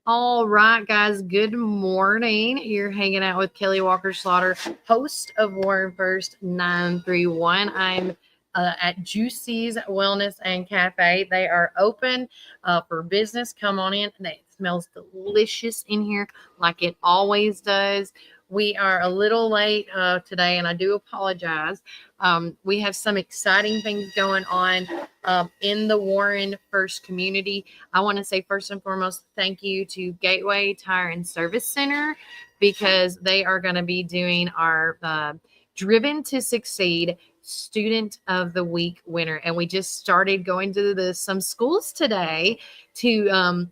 All right, guys. Good morning. You're hanging out with Kelly Walker Slaughter, host of Warren First 931. I'm at Juicy's Wellness and Cafe. They are open for business. Come on in. It smells delicious in here, like it always does. We are a little late today, and I do apologize. We have some exciting things going on in the Warren First community. I want to say first and foremost, thank you to Gateway Tire and Service Center because they are going to be doing our Driven to Succeed Student of the Week winner. And we just started going to some schools today to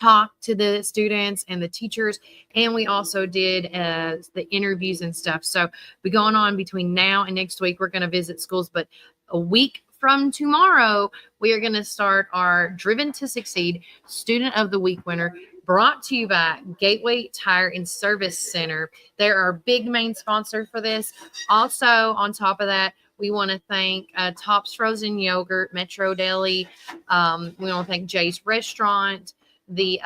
talk to the students and the teachers, and we also did the interviews and stuff. So we going on between now and next week. We're going to visit schools, but a week from tomorrow, we are going to start our Driven to Succeed Student of the Week winner, brought to you by Gateway Tire and Service Center. They're our big main sponsor for this. Also, on top of that, we want to thank Tops Frozen Yogurt, Metro Deli. We want to thank Jay's Restaurant. We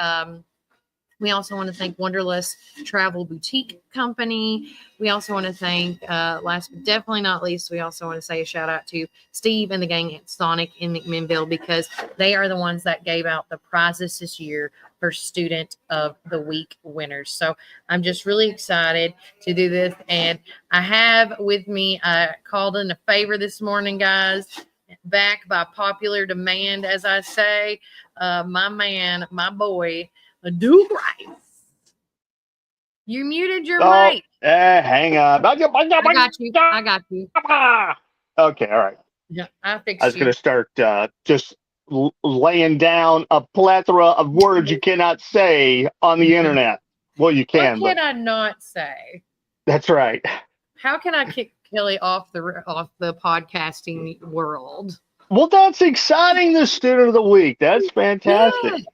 also want to thank Wonderlust Travel Boutique Company. We also want to thank, last but definitely not least, we also want to say a shout out to Steve and the gang at Sonic in McMinnville because they are the ones that gave out the prizes this year for Student of the Week winners. So I'm just really excited to do this. And I have with me, I called in a favor this morning, guys, back by popular demand, as I say, my man, my boy, Duke Rice. You muted your Oh, mic. hang on. I got you. I got you. Okay, all right. Yeah, I I fixed was going you. to start just laying down a plethora of words you cannot say on the internet. Well, you What can, can but I not say? that's right. How can I kick Kelly off the podcasting world? Well, that's exciting. The student of the week. That's Yeah. fantastic.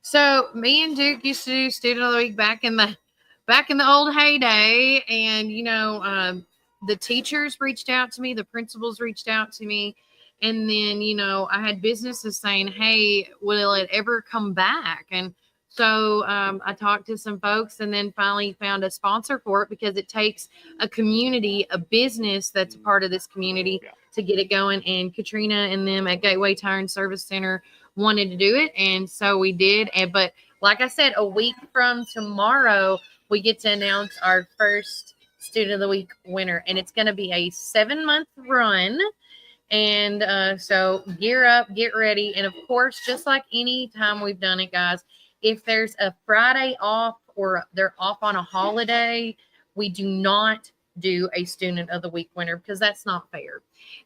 So me and Duke used to do Student of the Week back in the old heyday, and the teachers reached out to me, the principals reached out to me, and then I had businesses saying, "Hey, will it ever come back?" And so I talked to some folks, and then finally found a sponsor for it because it takes a community, a business that's a part of this community Yeah. to get it going. And Katrina and them at Gateway Tire and Service Center wanted to do it, and so we did. And but like I said, a week from tomorrow, we get to announce our first Student of the Week winner, and it's going to be a 7-month run. And so gear up, get ready, and of course, just like any time we've done it, guys, if there's a Friday off or they're off on a holiday, we do not do a Student of the Week winner because that's not fair.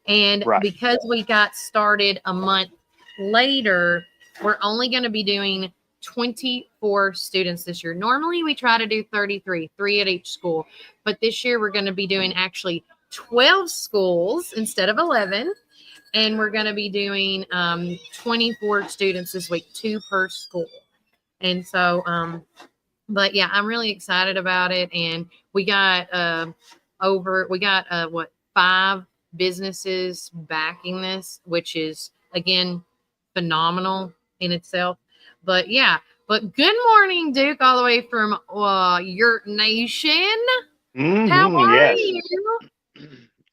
And Right. because we got started a month later, we're only going to be doing 24 students this year. Normally, we try to do 33, three at each school, but this year we're going to be doing actually 12 schools instead of 11. And we're going to be doing 24 students this week, two per school. And so, but yeah, I'm really excited about it. And we got what, 5 businesses backing this, which is again phenomenal in itself. But yeah, but good morning, Duke, all the way from your nation. How are Yes. you?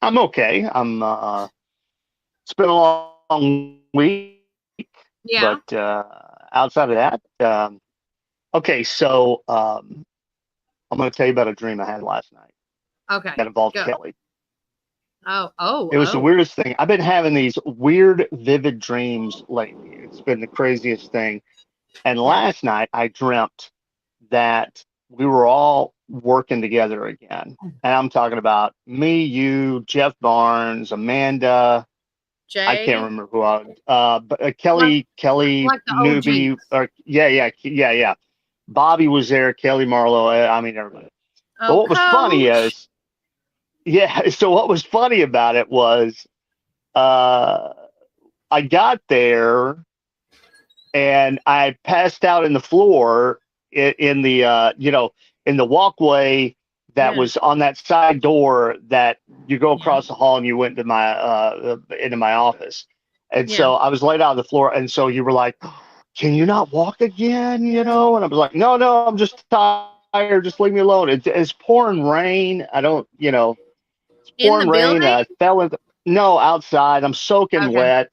I'm okay. It's been a long week, but Yeah. outside of that, okay. So I'm going to tell you about a dream I had last night Okay. that involved Go. Kelly. Oh, oh, It was the oh. weirdest thing. I've been having these weird, vivid dreams lately. It's been the craziest thing. And Yeah. last night I dreamt that we were all working together again. And I'm talking about me, you, Jeff Barnes, Amanda. I can't Jay, remember who I, but like Kelly like the newbie, OGs. or yeah. Bobby was there, Kelly Marlowe. I mean, everybody. But Oh, what was funny coach. is, yeah. So what was funny about it was, uh, I got there and I passed out in the floor in the in the walkway that Yeah. was on that side door that you go Yeah. across the hall and you went into my office. And Yeah. so I was laid out on the floor, and so you were like, can you not walk again? And I was like, no, I'm just tired. Just leave me alone. It's pouring rain. I don't, it's In the pouring rain. building? I fell into, no, outside. I'm soaking Okay. wet.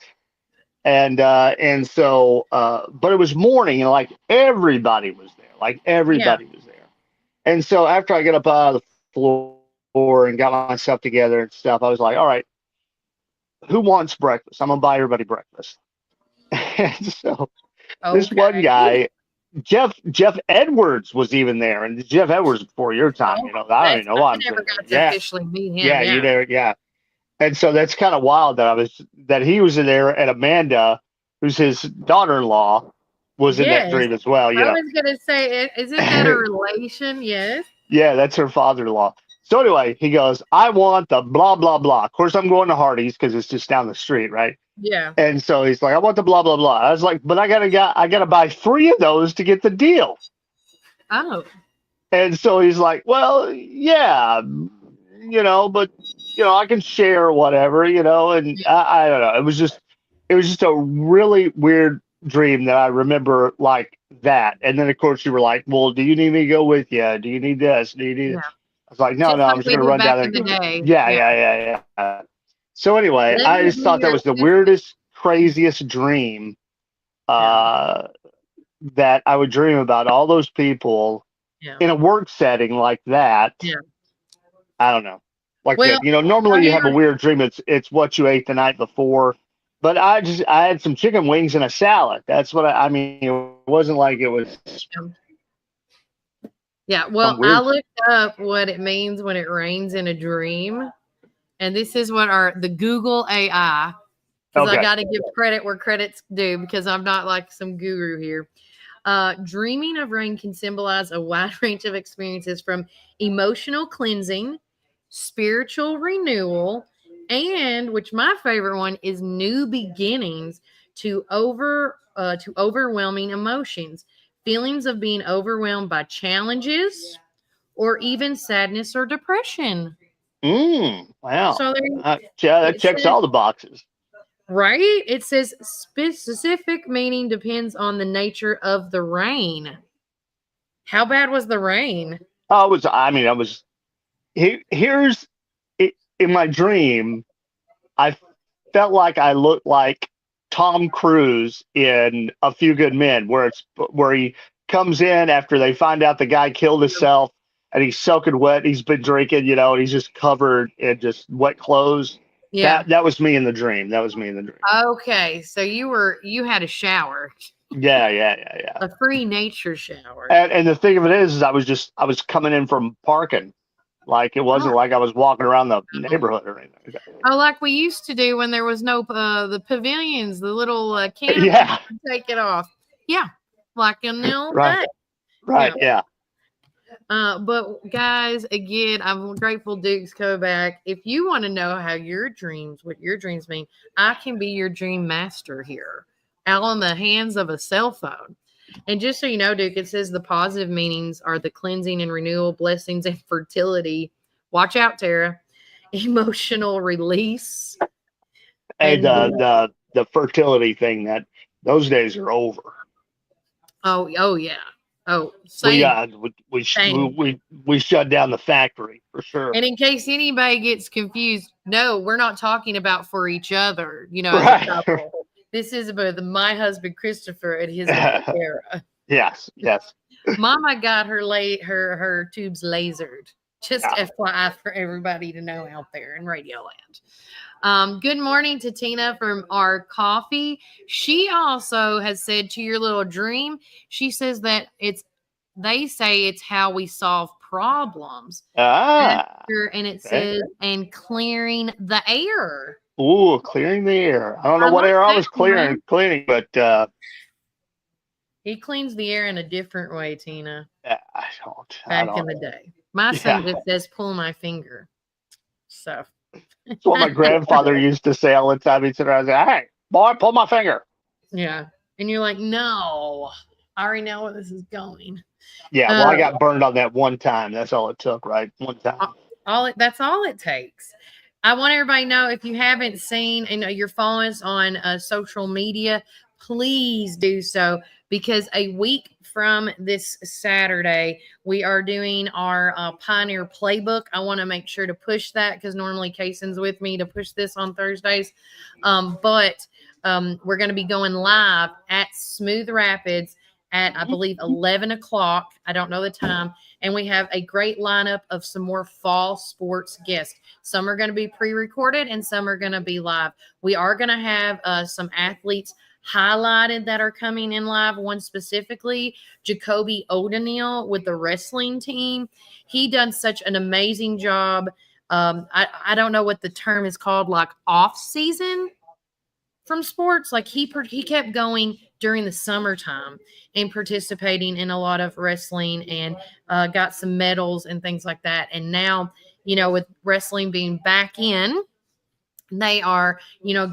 And so, but it was morning and like everybody was there. Like Yeah. everybody was there. And so after I got up out of the floor and got myself together and stuff, I was like, all right, who wants breakfast? I'm gonna buy everybody breakfast. And so this one Okay. guy, Jeff Edwards was even there, and Jeff Edwards before your time, Oh, I don't that's, even know I why I'm never saying that. got to Yeah, officially meet him. yeah, you Yeah. there, yeah. And so that's kind of wild that he was in there, and Amanda, who's his daughter-in-law, was in that Yes. dream as well. I was going to say, isn't that a relation? Yes. Yeah, that's her father-in-law. So anyway, he goes, I want the blah blah blah. Of course, I'm going to Hardee's because it's just down the street, right? Yeah. And so he's like, I want the blah blah blah. I was like, but I gotta buy 3 of those to get the deal. Oh. And so he's like, well, yeah, but I can share or whatever, and I don't know. It was just a really weird dream that I remember like that. And then of course you were like, well, do you need me to go with you? Do you need this? Do you need it? Yeah. I was like, no, Just I'm like just we gonna did run back down in the there. day. Yeah. So anyway, Let I me just be thought that your was the assistant. weirdest, craziest dream Yeah. that I would dream about all those people Yeah. in a work setting like that. Yeah. I don't know. Like Well, that, normally you have a here, weird dream. It's what you ate the night before. But I had some chicken wings and a salad. That's what I mean. It wasn't like it was yeah. some Well, I weird. looked up what it means when it rains in a dream. And this is what the Google AI, because I Okay. got to give credit where credit's due because I'm not like some guru here. Dreaming of rain can symbolize a wide range of experiences from emotional cleansing, spiritual renewal, and which my favorite one is new beginnings to overwhelming emotions, feelings of being overwhelmed by challenges or even sadness or depression. Wow. So Yeah, that it checks says all the boxes. right. It says specific meaning depends on the nature of the rain. How bad was the rain? I was. I mean, I was. Here's it, in my dream. I felt like I looked like Tom Cruise in A Few Good Men, where he comes in after they find out the guy killed himself, and he's soaking wet. He's been drinking, and he's just covered in just wet clothes. Yeah. That was me in the dream. That was me in the dream. Okay. So you had a shower, Yeah. a free nature shower. And the thing of it is I was coming in from parking. Like it wasn't like I was walking around the neighborhood or anything. Oh, like we used to do when there was no the pavilions, the little canopies. Yeah. Take it off. Yeah, like in the old Right. day. Right. Yeah. But guys, again, I'm grateful Duke's coming back. If you want to know how what your dreams mean, I can be your dream master here, out on the hands of a cell phone. And just so you know, Duke, it says the positive meanings are the cleansing and renewal, blessings and fertility. Watch out, Tara. Emotional release. And the fertility thing, that those days are over. Oh yeah. Oh, same. We shut down the factory for sure. And in case anybody gets confused, no, we're not talking about for each other, right. as a couple. This is about my husband Christopher and his wife Sarah. Yes. Mama got her tubes lasered. Just FYI for everybody to know out there in Radio Land. Good morning to Tina from our coffee. She also has said to your little dream, she says that they say it's how we solve problems. And it says, and clearing the air. Ooh, clearing the air. I don't know what air I was cleaning, but he cleans the air in a different way, Tina. I don't in the day. My son just says, pull my finger. So that's what my grandfather used to say all the time. He'd sit around and say, hey, boy, pull my finger. Yeah. And you're like, no, I already know where this is going. Yeah, well, I got burned on that one time. That's all it took, right? One time. That's all it takes. I want everybody to know, if you haven't seen and you're following us on social media, please do so, because a week from this Saturday, we are doing our Pioneer Playbook. I want to make sure to push that because normally Kaysen's with me to push this on Thursdays. But we're going to be going live at Smooth Rapids at, I believe, 11 o'clock. I don't know the time. And we have a great lineup of some more fall sports guests. Some are going to be pre-recorded and some are going to be live. We are going to have some athletes highlighted that are coming in live. One specifically, Jacoby O'Donnell with the wrestling team. He done such an amazing job. I don't know what the term is called, like off season from sports. Like he kept going during the summertime and participating in a lot of wrestling and got some medals and things like that. And now, with wrestling being back in, they are,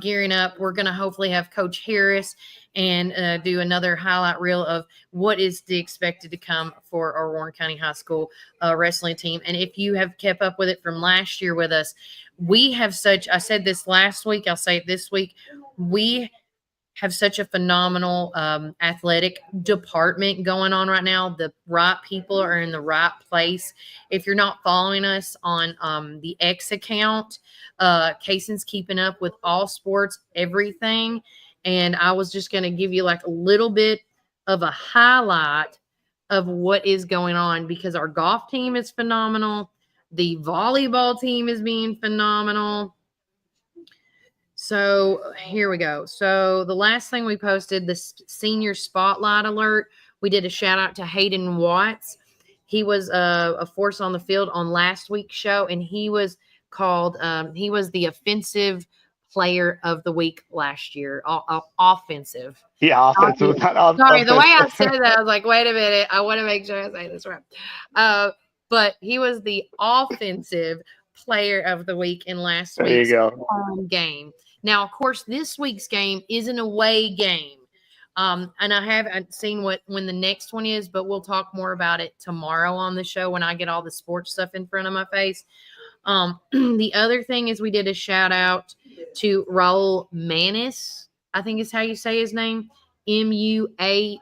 gearing up. We're going to hopefully have Coach Harris and do another highlight reel of what is expected to come for our Warren County High School wrestling team. And if you have kept up with it from last year with us, we have I said this last week, I'll say it this week, we have such a phenomenal athletic department going on right now. The right people are in the right place. If you're not following us on the X account, Kaysen's keeping up with all sports, everything. And I was just going to give you like a little bit of a highlight of what is going on, because our golf team is phenomenal. The volleyball team is being phenomenal. So here we go. So the last thing we posted, the senior spotlight alert, we did a shout out to Hayden Watts. He was a force on the field on last week's show, and he was called, he was the offensive player of the week last year. Offensive. Yeah, offensive. Sorry, the way I said that, I was like, wait a minute. I want to make sure I say this right. But he was the offensive player of the week in last week's home game. Now, of course, this week's game is an away game. And I haven't seen when the next one is, but we'll talk more about it tomorrow on the show when I get all the sports stuff in front of my face. The other thing is we did a shout out to Raul Manus, I think is how you say his name, Manus.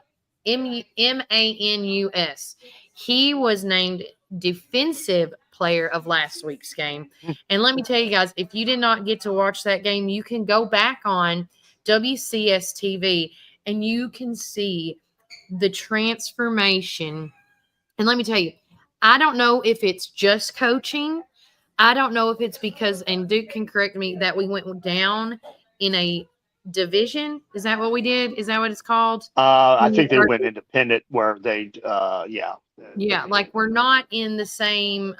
He was named defensive player of last week's game. And let me tell you guys, if you did not get to watch that game, you can go back on WCS TV and you can see the transformation. And let me tell you, I don't know if it's just coaching. I don't know if it's because, and Duke can correct me, that we went down in a division. Is that what we did? Is that what it's called? I think they went independent where they, yeah. Yeah, like we're not in the same,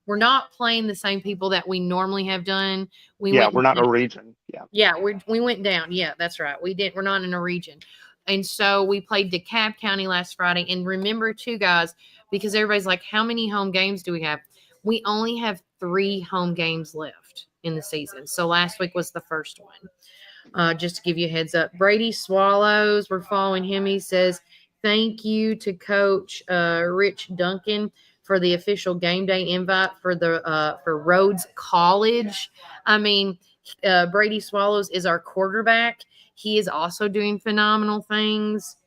we're not playing the same people that we normally have done. We're not in a region. Yeah. Yeah, we went down. Yeah, that's right. We're not in a region. And so we played DeKalb County last Friday. And remember too, guys, because everybody's like, how many home games do we have? We only have 3 home games left in the season. So last week was the first one. Just to give you a heads up. Brady Swallows, we're following him. He says, thank you to Coach Rich Duncan for the official game day invite for Rhodes College. I mean, Brady Swallows is our quarterback. He is also doing phenomenal things.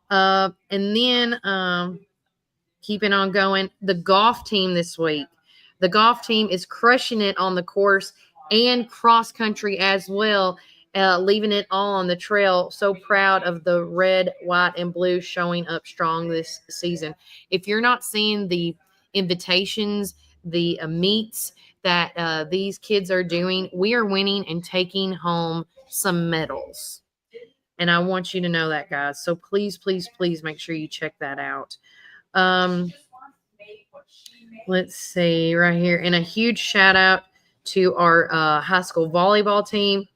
And then keeping on going, the golf team this week. The golf team is crushing it on the course and cross country as well, leaving it all on the trail. So proud of the red, white, and blue showing up strong this season. If you're not seeing the invitations, the meets that these kids are doing, we are winning and taking home some medals. And I want you to know that, guys. So please, please, please make sure you check that out. Let's see right here. And a huge shout out to our high school volleyball team.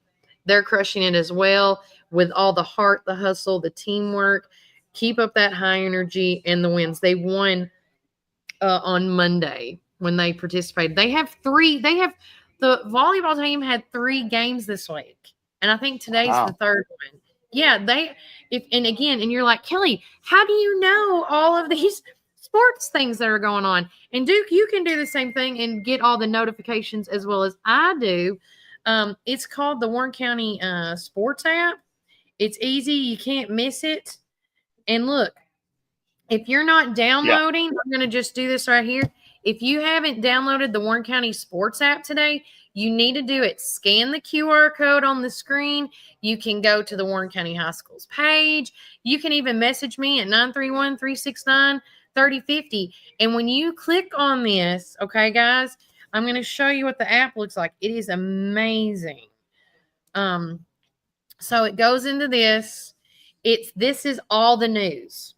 They're crushing it as well with all the heart, the hustle, the teamwork. Keep up that high energy and the wins. They won on Monday when they participated. The volleyball team had 3 games this week. And I think today's the third one. Yeah, and you're like, Kelly, how do you know all of these sports things that are going on? And Duke, you can do the same thing and get all the notifications as well as I do. It's called the Warren County Sports app. It's easy. You can't miss it. And look, if you're not downloading, I'm going to just do this right here. If you haven't downloaded the Warren County Sports app today, you need to do it. Scan the QR code on the screen. You can go to the Warren County High Schools page. You can even message me at 931-369-3050. And when you click on this, okay, guys, I'm going to show you what the app looks like. It is amazing. So it goes into this. This is all the news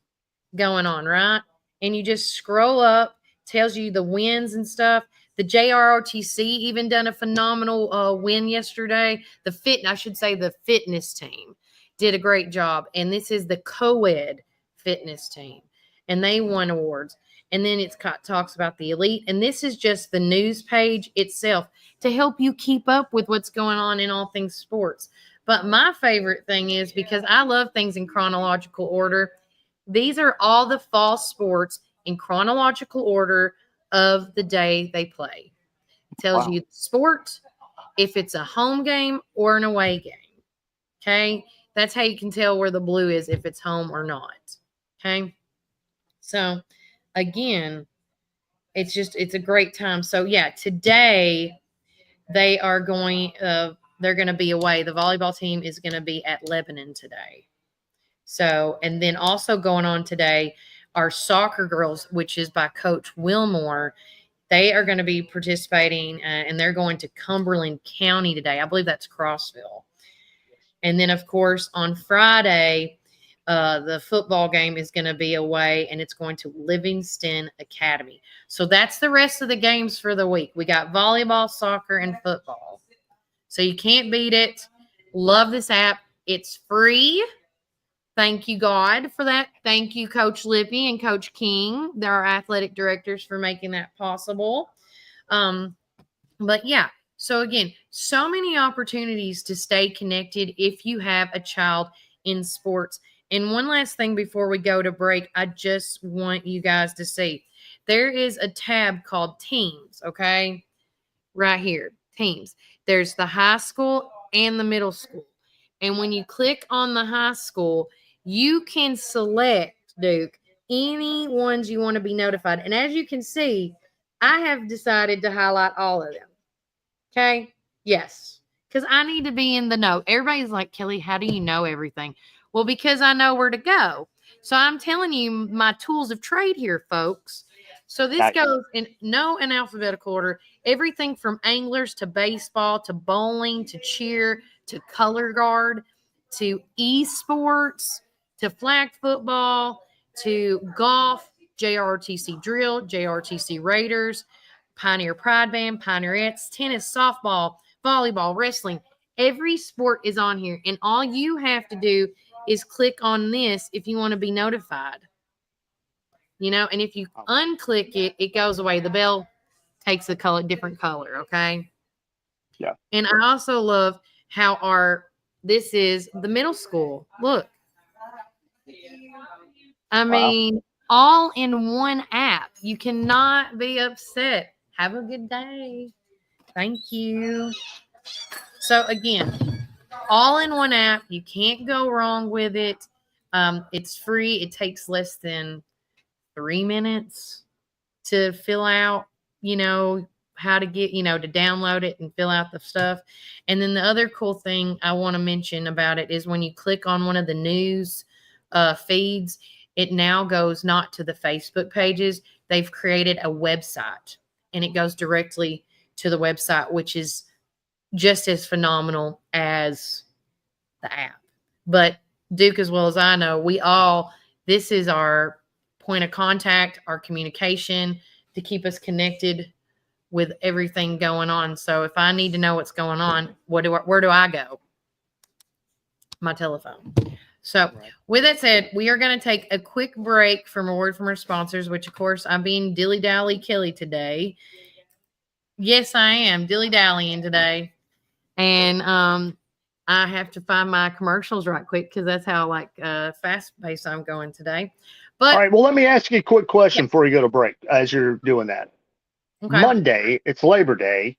going on, right? And you just scroll up, tells you the wins and stuff. The JROTC even done a phenomenal win yesterday. The fitness team did a great job. And this is the co-ed fitness team. And they won awards. And then it talks about the elite. And this is just the news page itself to help you keep up with what's going on in all things sports. But my favorite thing is, because I love things in chronological order, these are all the fall sports in chronological order of the day they play. It tells you the sport, if it's a home game or an away game. Okay? That's how you can tell where the blue is, if it's home or not. Okay? So, again, it's a great time. So, yeah, today they are going they're going to be away. The volleyball team is going to be at Lebanon today. So, and then also going on today, our soccer girls, which is by Coach Wilmore, they are going to be participating, and they're going to Cumberland County today. I believe that's Crossville. And then, of course, on Friday, the football game is going to be away, and it's going to Livingston Academy. So that's the rest of the games for the week. We got volleyball, soccer, and football. So you can't beat it. Love this app. It's free. Thank you, God, for that. Thank you, Coach Lippy and Coach King. They're our athletic directors for making that possible. But yeah, so again, so many opportunities to stay connected if you have a child in sports. And one last thing before we go to break, I just want you guys to see. There is a tab called Teams, okay? Right here, Teams. There's the high school and the middle school. And when you click on the high school, you can select, Duke, any ones you want to be notified. And as you can see, I have decided to highlight all of them. Okay? Yes. Because I need to be in the know. Everybody's like, Kelly, how do you know everything? Well, because I know where to go. So I'm telling you my tools of trade here, folks. So this goes in alphabetical order. Everything from anglers to baseball to bowling to cheer to color guard to esports to flag football to golf, JROTC drill, JROTC Raiders, Pioneer Pride Band, Pioneerettes, tennis, softball, volleyball, wrestling. Every sport is on here. And all you have to do is click on this if you want to be notified. You know, and if you unclick it, it goes away. The bell takes a different color, okay? Yeah. And I also love how this is the middle school. Look. I mean, all in one app. You cannot be upset. Have a good day. Thank you. So again, all in one app. You can't go wrong with it. It's free. It takes less than 3 minutes to fill out, how to get, to download it and fill out the stuff. And then the other cool thing I want to mention about it is when you click on one of the news feeds, it now goes not to the Facebook pages. They've created a website, and it goes directly to the website, which is just as phenomenal as the app. But Duke, as well as I know, this is our point of contact, our communication to keep us connected with everything going on. So if I need to know what's going on, where do I go? My telephone. So with that said, we are going to take a quick break from a word from our sponsors, which of course I'm being dilly-dally Kelly today. Yes, I am dilly-dallying today. And I have to find my commercials right quick because that's how fast-paced I'm going today. But all right, well, let me ask you a quick question before you go to break as you're doing that. Okay. Monday, it's Labor Day.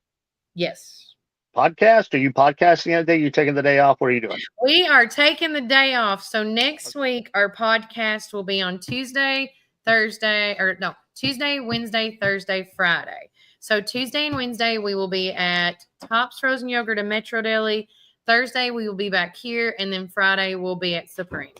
Yes. podcast? Are you podcasting that day? You taking the day off? What are you doing? We are taking the day off. So next week, our podcast will be on Tuesday, Wednesday, Thursday, Friday. So Tuesday and Wednesday, we will be at Tops Frozen Yogurt and Metro Deli. Thursday, we will be back here. And then Friday, we'll be at Supreme.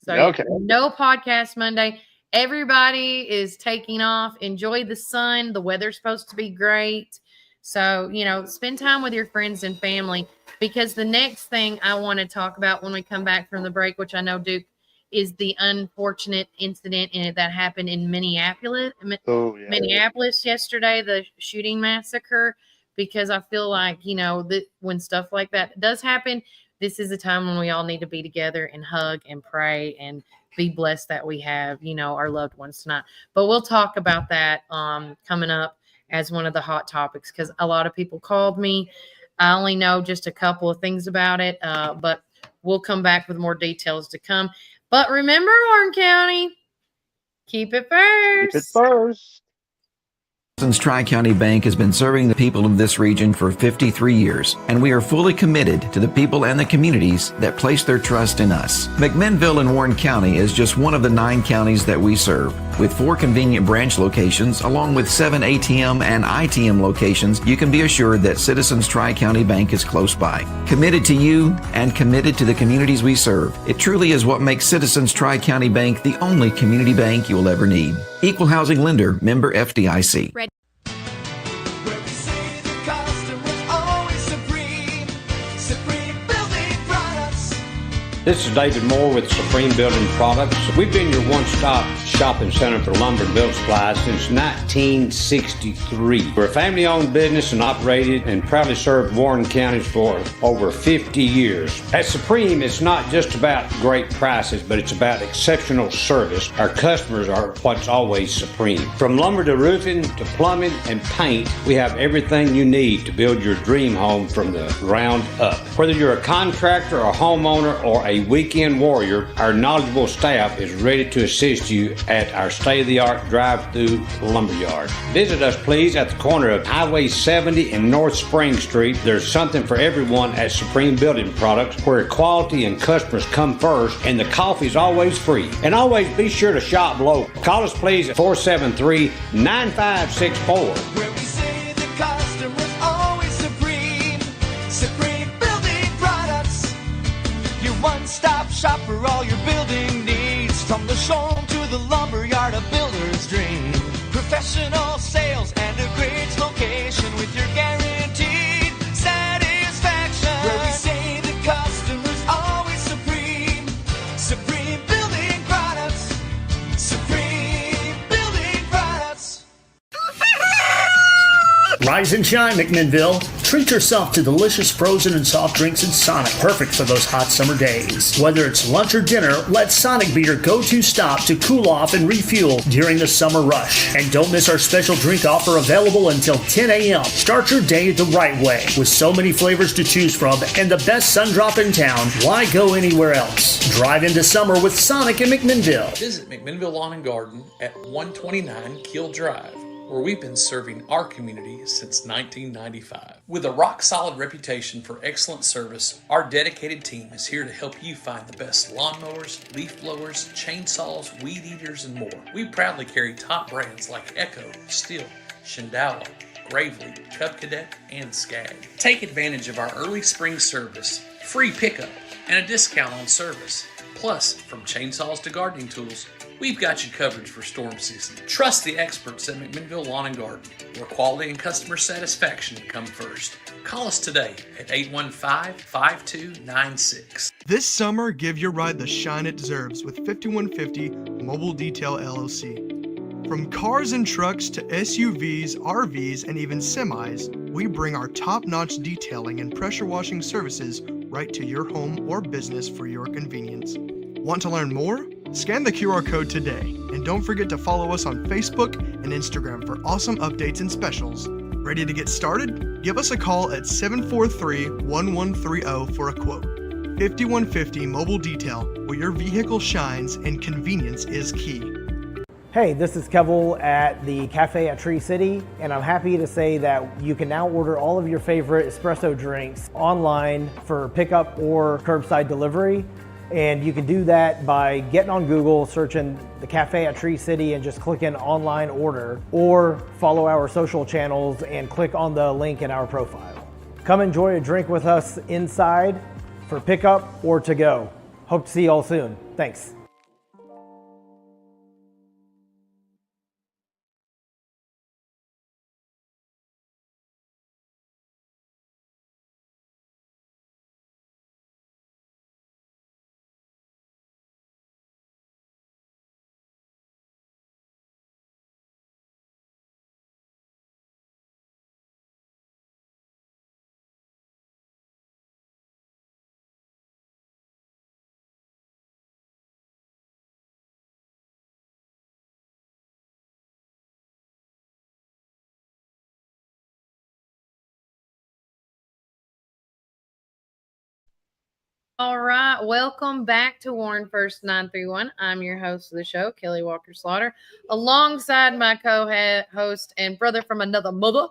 So Okay. No podcast Monday. Everybody is taking off. Enjoy the sun. The weather's supposed to be great. So, spend time with your friends and family, because the next thing I want to talk about when we come back from the break, which I know, Duke, is the unfortunate incident that happened in Minneapolis. Minneapolis yesterday, the shooting massacre, because I feel like, when stuff like that does happen, this is a time when we all need to be together and hug and pray and be blessed that we have, our loved ones tonight. But we'll talk about that coming up as one of the hot topics, because a lot of people called me. I only know just a couple of things about it, but we'll come back with more details to come. But remember, Warren County, keep it first. Keep it first. Citizens Tri-County Bank has been serving the people of this region for 53 years, and we are fully committed to the people and the communities that place their trust in us. McMinnville in Warren County is just one of the 9 counties that we serve. With 4 convenient branch locations, along with 7 ATM and ITM locations, you can be assured that Citizens Tri-County Bank is close by. Committed to you and committed to the communities we serve. It truly is what makes Citizens Tri-County Bank the only community bank you'll ever need. Equal housing lender, member FDIC. This is David Moore with Supreme Building Products. We've been your one-stop shopping center for lumber and building supplies since 1963. We're a family-owned business and operated and proudly served Warren County for over 50 years. At Supreme, it's not just about great prices, but it's about exceptional service. Our customers are what's always supreme. From lumber to roofing to plumbing and paint, we have everything you need to build your dream home from the ground up. Whether you're a contractor, a homeowner, or a weekend warrior, our knowledgeable staff is ready to assist you at our state-of-the-art drive-through lumberyard. Visit us, please, at the corner of Highway 70 and North Spring Street. There's something for everyone at Supreme Building Products, where quality and customers come first, and the coffee's always free. And always be sure to shop local. Call us, please, at 473-9564. Where we say the customer's always supreme. Supreme Building Products. Your one-stop shop for all your building needs. From the showroom to the lumberyard, a builder's dream. Professional sales and a great location with your guaranteed satisfaction. Where we say the customer's always supreme. Supreme Building Products. Supreme Building Products. Rise and shine, McMinnville. Treat yourself to delicious frozen and soft drinks at Sonic, perfect for those hot summer days. Whether it's lunch or dinner, let Sonic be your go-to stop to cool off and refuel during the summer rush. And don't miss our special drink offer available until 10 a.m. Start your day the right way. With so many flavors to choose from and the best sun drop in town, why go anywhere else? Drive into summer with Sonic in McMinnville. Visit McMinnville Lawn and Garden at 129 Keel Drive, where we've been serving our community since 1995. With a rock-solid reputation for excellent service, our dedicated team is here to help you find the best lawnmowers, leaf blowers, chainsaws, weed eaters, and more. We proudly carry top brands like Echo, Stihl, Shindala, Gravely, Cub Cadet, and Skag. Take advantage of our early spring service, free pickup, and a discount on service. Plus, from chainsaws to gardening tools, we've got you covered for storm season. Trust the experts at McMinnville Lawn and Garden, where quality and customer satisfaction come first. Call us today at 815-5296. This summer, give your ride the shine it deserves with 5150 Mobile Detail LLC. From cars and trucks to SUVs, RVs, and even semis, we bring our top-notch detailing and pressure washing services right to your home or business for your convenience. Want to learn more? Scan the QR code today, and don't forget to follow us on Facebook and Instagram for awesome updates and specials. Ready to get started? Give us a call at 743-1130 for a quote. 5150 Mobile Detail, where your vehicle shines and convenience is key. Hey, this is Kevel at the Cafe at Tree City, and I'm happy to say that you can now order all of your favorite espresso drinks online for pickup or curbside delivery. And you can do that by getting on Google, searching the Cafe at Tree City and just clicking online order, or follow our social channels and click on the link in our profile. Come enjoy a drink with us inside for pickup or to go. Hope to see you all soon. Thanks. All right, welcome back to Warren First 931. I'm your host of the show, Kelly Walker Slaughter, alongside my co-host and brother from another mother,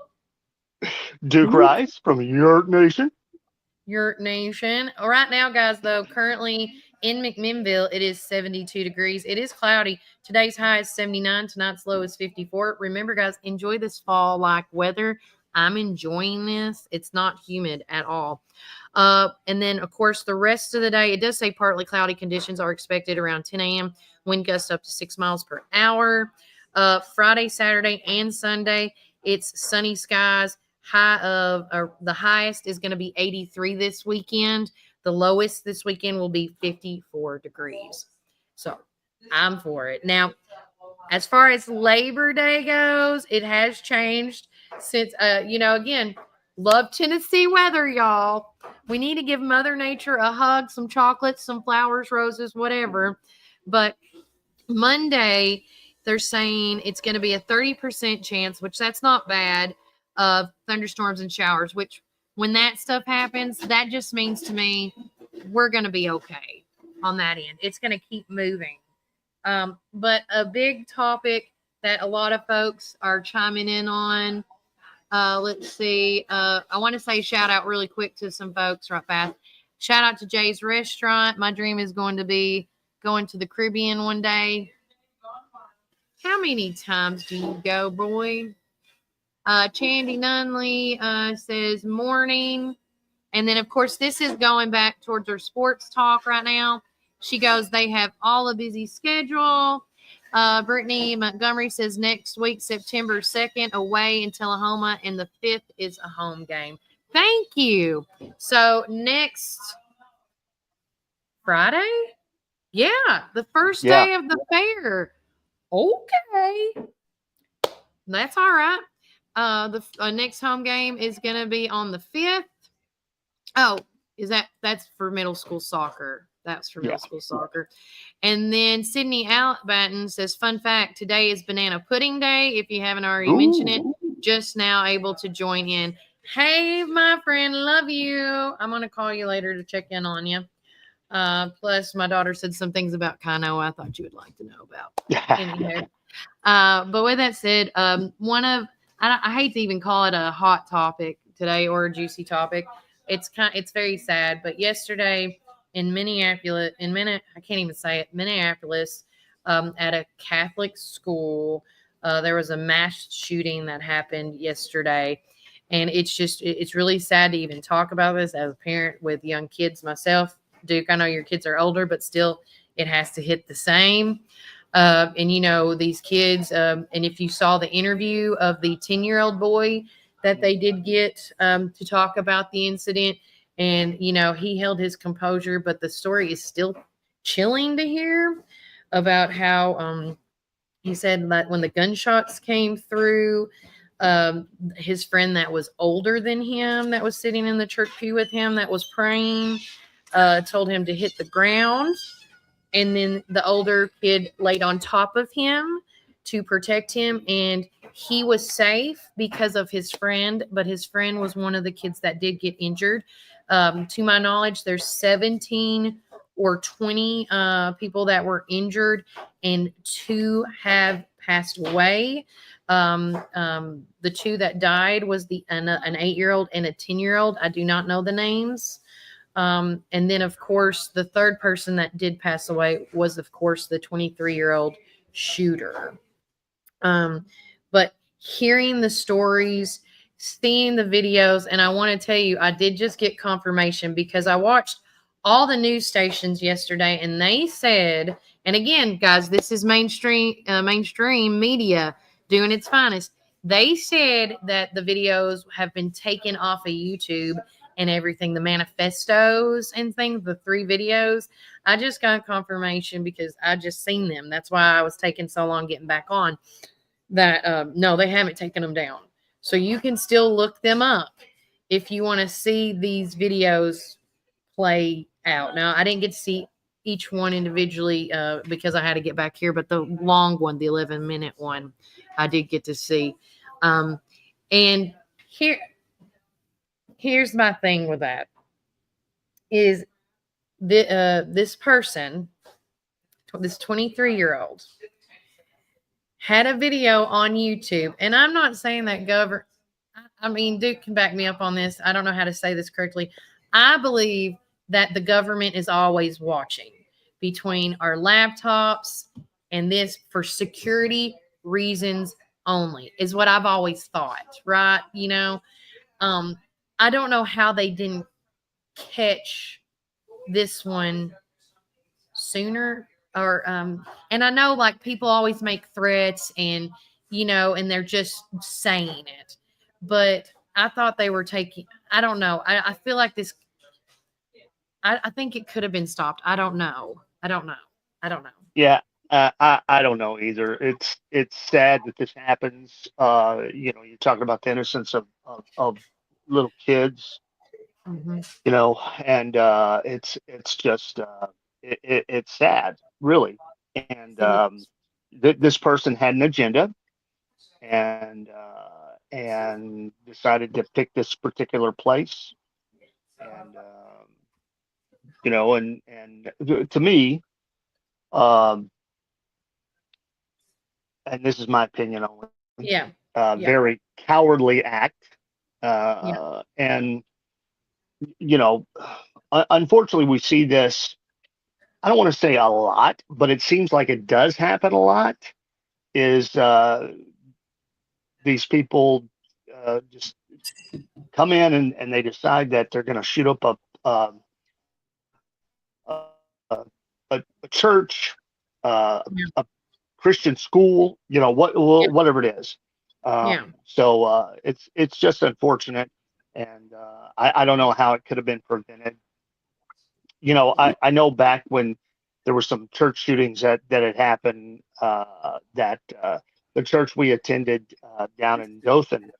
Duke Rice from Yurt Nation. Yurt Nation. Right now, guys, though, currently in McMinnville, it is 72 degrees. It is cloudy. Today's high is 79. Tonight's low is 54. Remember, guys, enjoy this fall-like weather. I'm enjoying this. It's not humid at all. And then, of course, the rest of the day, it does say partly cloudy conditions are expected around 10 a.m. Wind gusts up to 6 miles per hour. Friday, Saturday, and Sunday, it's sunny skies. The highest is going to be 83 this weekend. The lowest this weekend will be 54 degrees. So I'm for it. Now, as far as Labor Day goes, it has changed since, again, love Tennessee weather, y'all. We need to give Mother Nature a hug, some chocolates, some flowers, roses, whatever. But Monday, they're saying it's going to be a 30% chance, which that's not bad, of thunderstorms and showers, which when that stuff happens, that just means to me we're going to be okay on that end. It's going to keep moving. But a big topic that a lot of folks are chiming in on, let's see. I want to say shout out really quick to some folks right fast. Shout out to Jay's Restaurant. My dream is going to be going to the Caribbean one day. How many times do you go, boy? Chandy Nunley says morning. And then, of course, this is going back towards her sports talk right now. She goes, they have all a busy schedule. Brittany Montgomery says next week, September 2nd, away in Tullahoma, and the 5th is a home game. Thank you. So next Friday? Yeah, the first day of the fair. Okay. That's all right. The next home game is going to be on the 5th. Oh, that's for middle school soccer. That's for middle school soccer. And then Sydney Outbatten says, fun fact, today is Banana Pudding Day. If you haven't already mentioned it, just now able to join in. Hey, my friend, love you. I'm going to call you later to check in on you. Plus, my daughter said some things about Kano I thought you would like to know about. Anyway. But with that said, I hate to even call it a hot topic today or a juicy topic. It's very sad. But yesterday in Minneapolis, I can't even say it, Minneapolis, at a Catholic school, there was a mass shooting that happened yesterday. And it's really sad to even talk about this as a parent with young kids myself. Duke, I know your kids are older, but still it has to hit the same. And these kids, and if you saw the interview of the 10-year-old boy that they did get to talk about the incident, and, he held his composure, but the story is still chilling to hear about how he said that when the gunshots came through, his friend that was older than him, that was sitting in the church pew with him, that was praying, told him to hit the ground. And then the older kid laid on top of him to protect him. And he was safe because of his friend, but his friend was one of the kids that did get injured. To my knowledge, there's 17 or 20 people that were injured, and 2 have passed away. The 2 that died was an 8-year-old and a 10-year-old. I do not know the names. And then, of course, the third person that did pass away was, of course, the 23-year-old shooter. But hearing the stories, seeing the videos, and I want to tell you, I did just get confirmation because I watched all the news stations yesterday, and they said, and again, guys, this is mainstream media doing its finest. They said that the videos have been taken off of YouTube and everything, the manifestos and things, the 3 videos. I just got confirmation because I just seen them. That's why I was taking so long getting back on. That no, they haven't taken them down. So you can still look them up if you want to see these videos play out. Now, I didn't get to see each one individually because I had to get back here, but the long one, the 11-minute one, I did get to see. And here's my thing with that is this person, this 23-year-old, had a video on YouTube, and I'm not saying that Duke can back me up on this. I don't know how to say this correctly. I believe that the government is always watching between our laptops and this for security reasons only, is what I've always thought, right? You know, I don't know how they didn't catch this one sooner. Or and I know, like, people always make threats and, you know, and they're just saying it. But I thought they were taking, I don't know. I feel like this, I think it could have been stopped. I don't know. Yeah, I don't know either. It's sad that this happens. You know, you're talking about the innocence of little kids. Mm-hmm. You know, and it's just it's sad, really. And this person had an agenda, and decided to pick this particular place, and you know, and to me, and this is my opinion only, Yeah. very cowardly act, and you know, unfortunately, we see this. I don't want to say a lot, but it seems like it does happen a lot. Is these people just come in and they decide that they're going to shoot up a church, a Christian school, you know, whatever it is. So it's just unfortunate, and I don't know how it could have been prevented. You know, I know back when there were some church shootings that had happened, that the church we attended down in Dothan,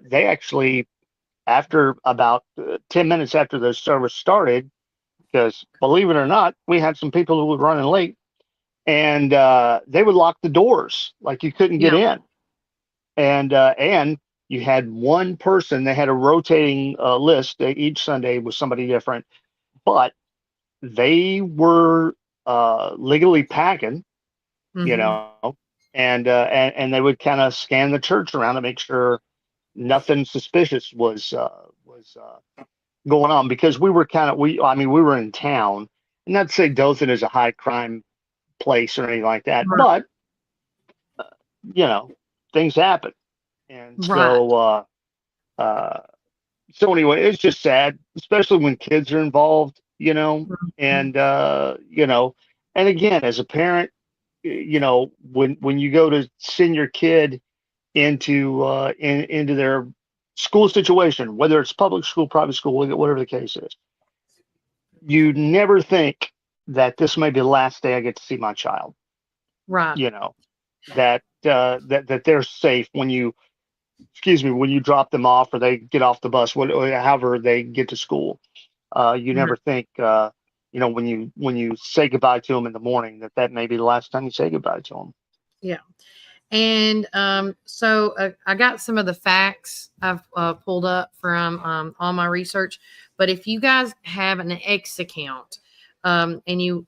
they actually, after about 10 minutes after the service started, because believe it or not, we had some people who were running late, and they would lock the doors, like you couldn't get in. And you had one person, they had a rotating list. Each Sunday was somebody different, but they were legally packing, you know, and they would kind of scan the church around to make sure nothing suspicious was going on, because we were we were in town, and not to say Dothan is a high crime place or anything like that, but you know, things happen. And so anyway, it's just sad, especially when kids are involved, you know, and you know, and again, as a parent, you know, when you go to send your kid into into their school situation, whether it's public school, private school, whatever the case is, you never think that this may be the last day I get to see my child. Right. You know, that they're safe when you drop them off or they get off the bus, however they get to school. You never think, you know, when you say goodbye to them in the morning, that may be the last time you say goodbye to them. Yeah. And so I got some of the facts I've pulled up from all my research. But if you guys have an X account, and you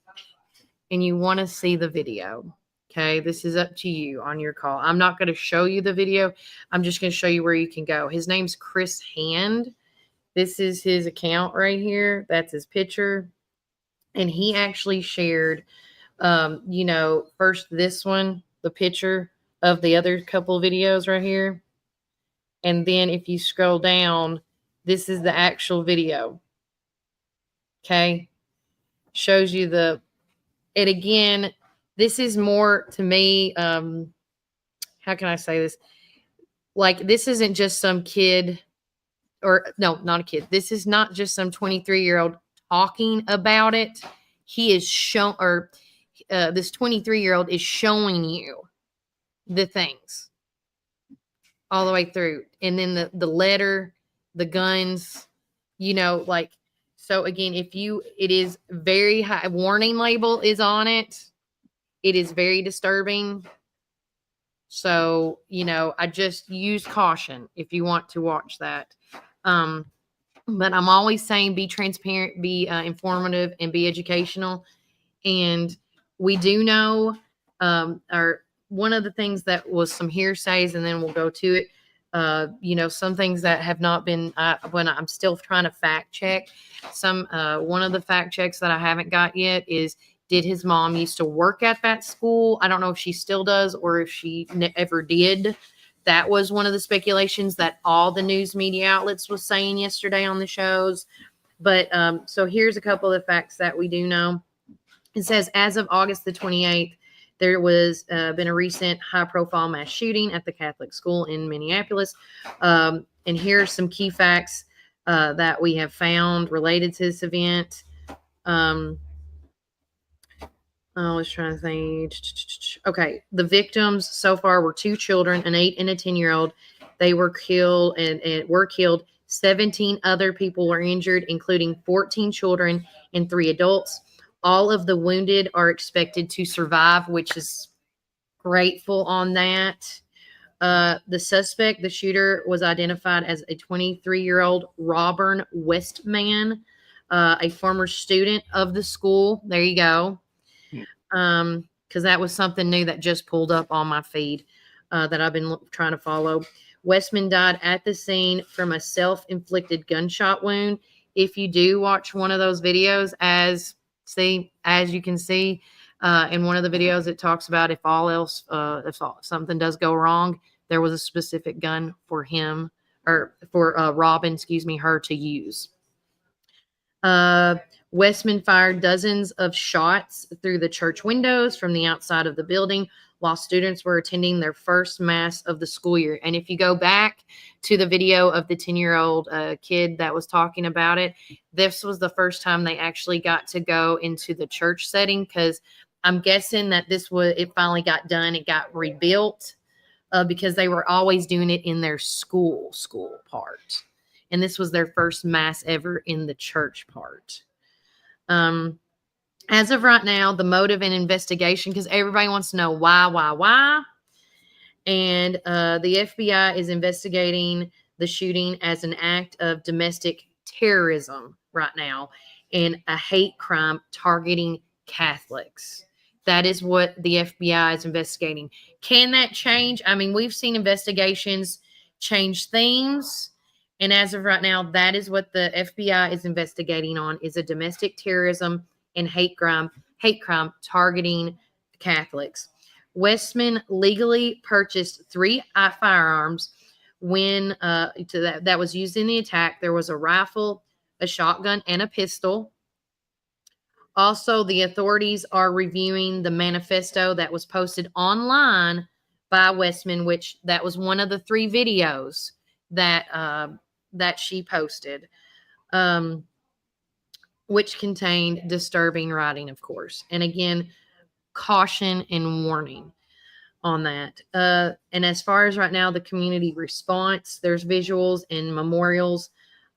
want to see the video. Okay, this is up to you on your call. I'm not going to show you the video. I'm just going to show you where you can go. His name's Chris Hand. This is his account right here. That's his picture. And he actually shared, first this one, the picture of the other couple videos right here. And then if you scroll down, this is the actual video. Okay. Shows you and again, this is more to me, how can I say this? Like, this isn't just some kid no, not a kid. This is not just some 23-year-old talking about it. He is this 23-year-old is showing you the things all the way through. And then the letter, the guns, so again, it is very high, warning label is on it. It is very disturbing. So, I just use caution if you want to watch that. But I'm always saying be transparent, be informative, and be educational. And we do know, one of the things that was some hearsays, and then we'll go to it. Some things that have not been, when I'm still trying to fact check. One of the fact checks that I haven't got yet is, did his mom used to work at that school? I don't know if she still does or if she ever did. That was one of the speculations that all the news media outlets was saying yesterday on the shows. But so here's a couple of facts that we do know. It says, as of August the 28th, there was been a recent high-profile mass shooting at the Catholic school in Minneapolis. And here are some key facts that we have found related to this event. I was trying to think. Okay, the victims so far were 2 children, an 8 and a 10-year-old. They were killed and were killed. 17 other people were injured, including 14 children and 3 adults. All of the wounded are expected to survive, which is grateful on that. The suspect, the shooter, was identified as a 23-year-old Robert Westman, a former student of the school. There you go. Because that was something new that just pulled up on my feed that I've been trying to follow. Westman died at the scene from a self-inflicted gunshot wound. If you do watch one of those videos, as you can see in one of the videos, it talks about if something does go wrong, there was a specific gun for him, or for Robin, her to use. Westman fired dozens of shots through the church windows from the outside of the building while students were attending their first mass of the school year. And if you go back to the video of the 10-year-old kid that was talking about it, this was the first time they actually got to go into the church setting, because I'm guessing that it finally got done. It got rebuilt because they were always doing it in their school part. And this was their first mass ever in the church part. As of right now, the motive and investigation, because everybody wants to know why. And the FBI is investigating the shooting as an act of domestic terrorism right now and a hate crime targeting Catholics. That is what the FBI is investigating. Can that change? I mean, we've seen investigations change themes. And as of right now, that is what the FBI is investigating on, is a domestic terrorism and hate crime targeting Catholics. Westman legally purchased 3 firearms when that was used in the attack. There was a rifle, a shotgun, and a pistol. Also, the authorities are reviewing the manifesto that was posted online by Westman, which that was one of the 3 videos that she posted, which contained disturbing writing, of course. And again, caution and warning on that. And as far as right now, the community response, there's visuals and memorials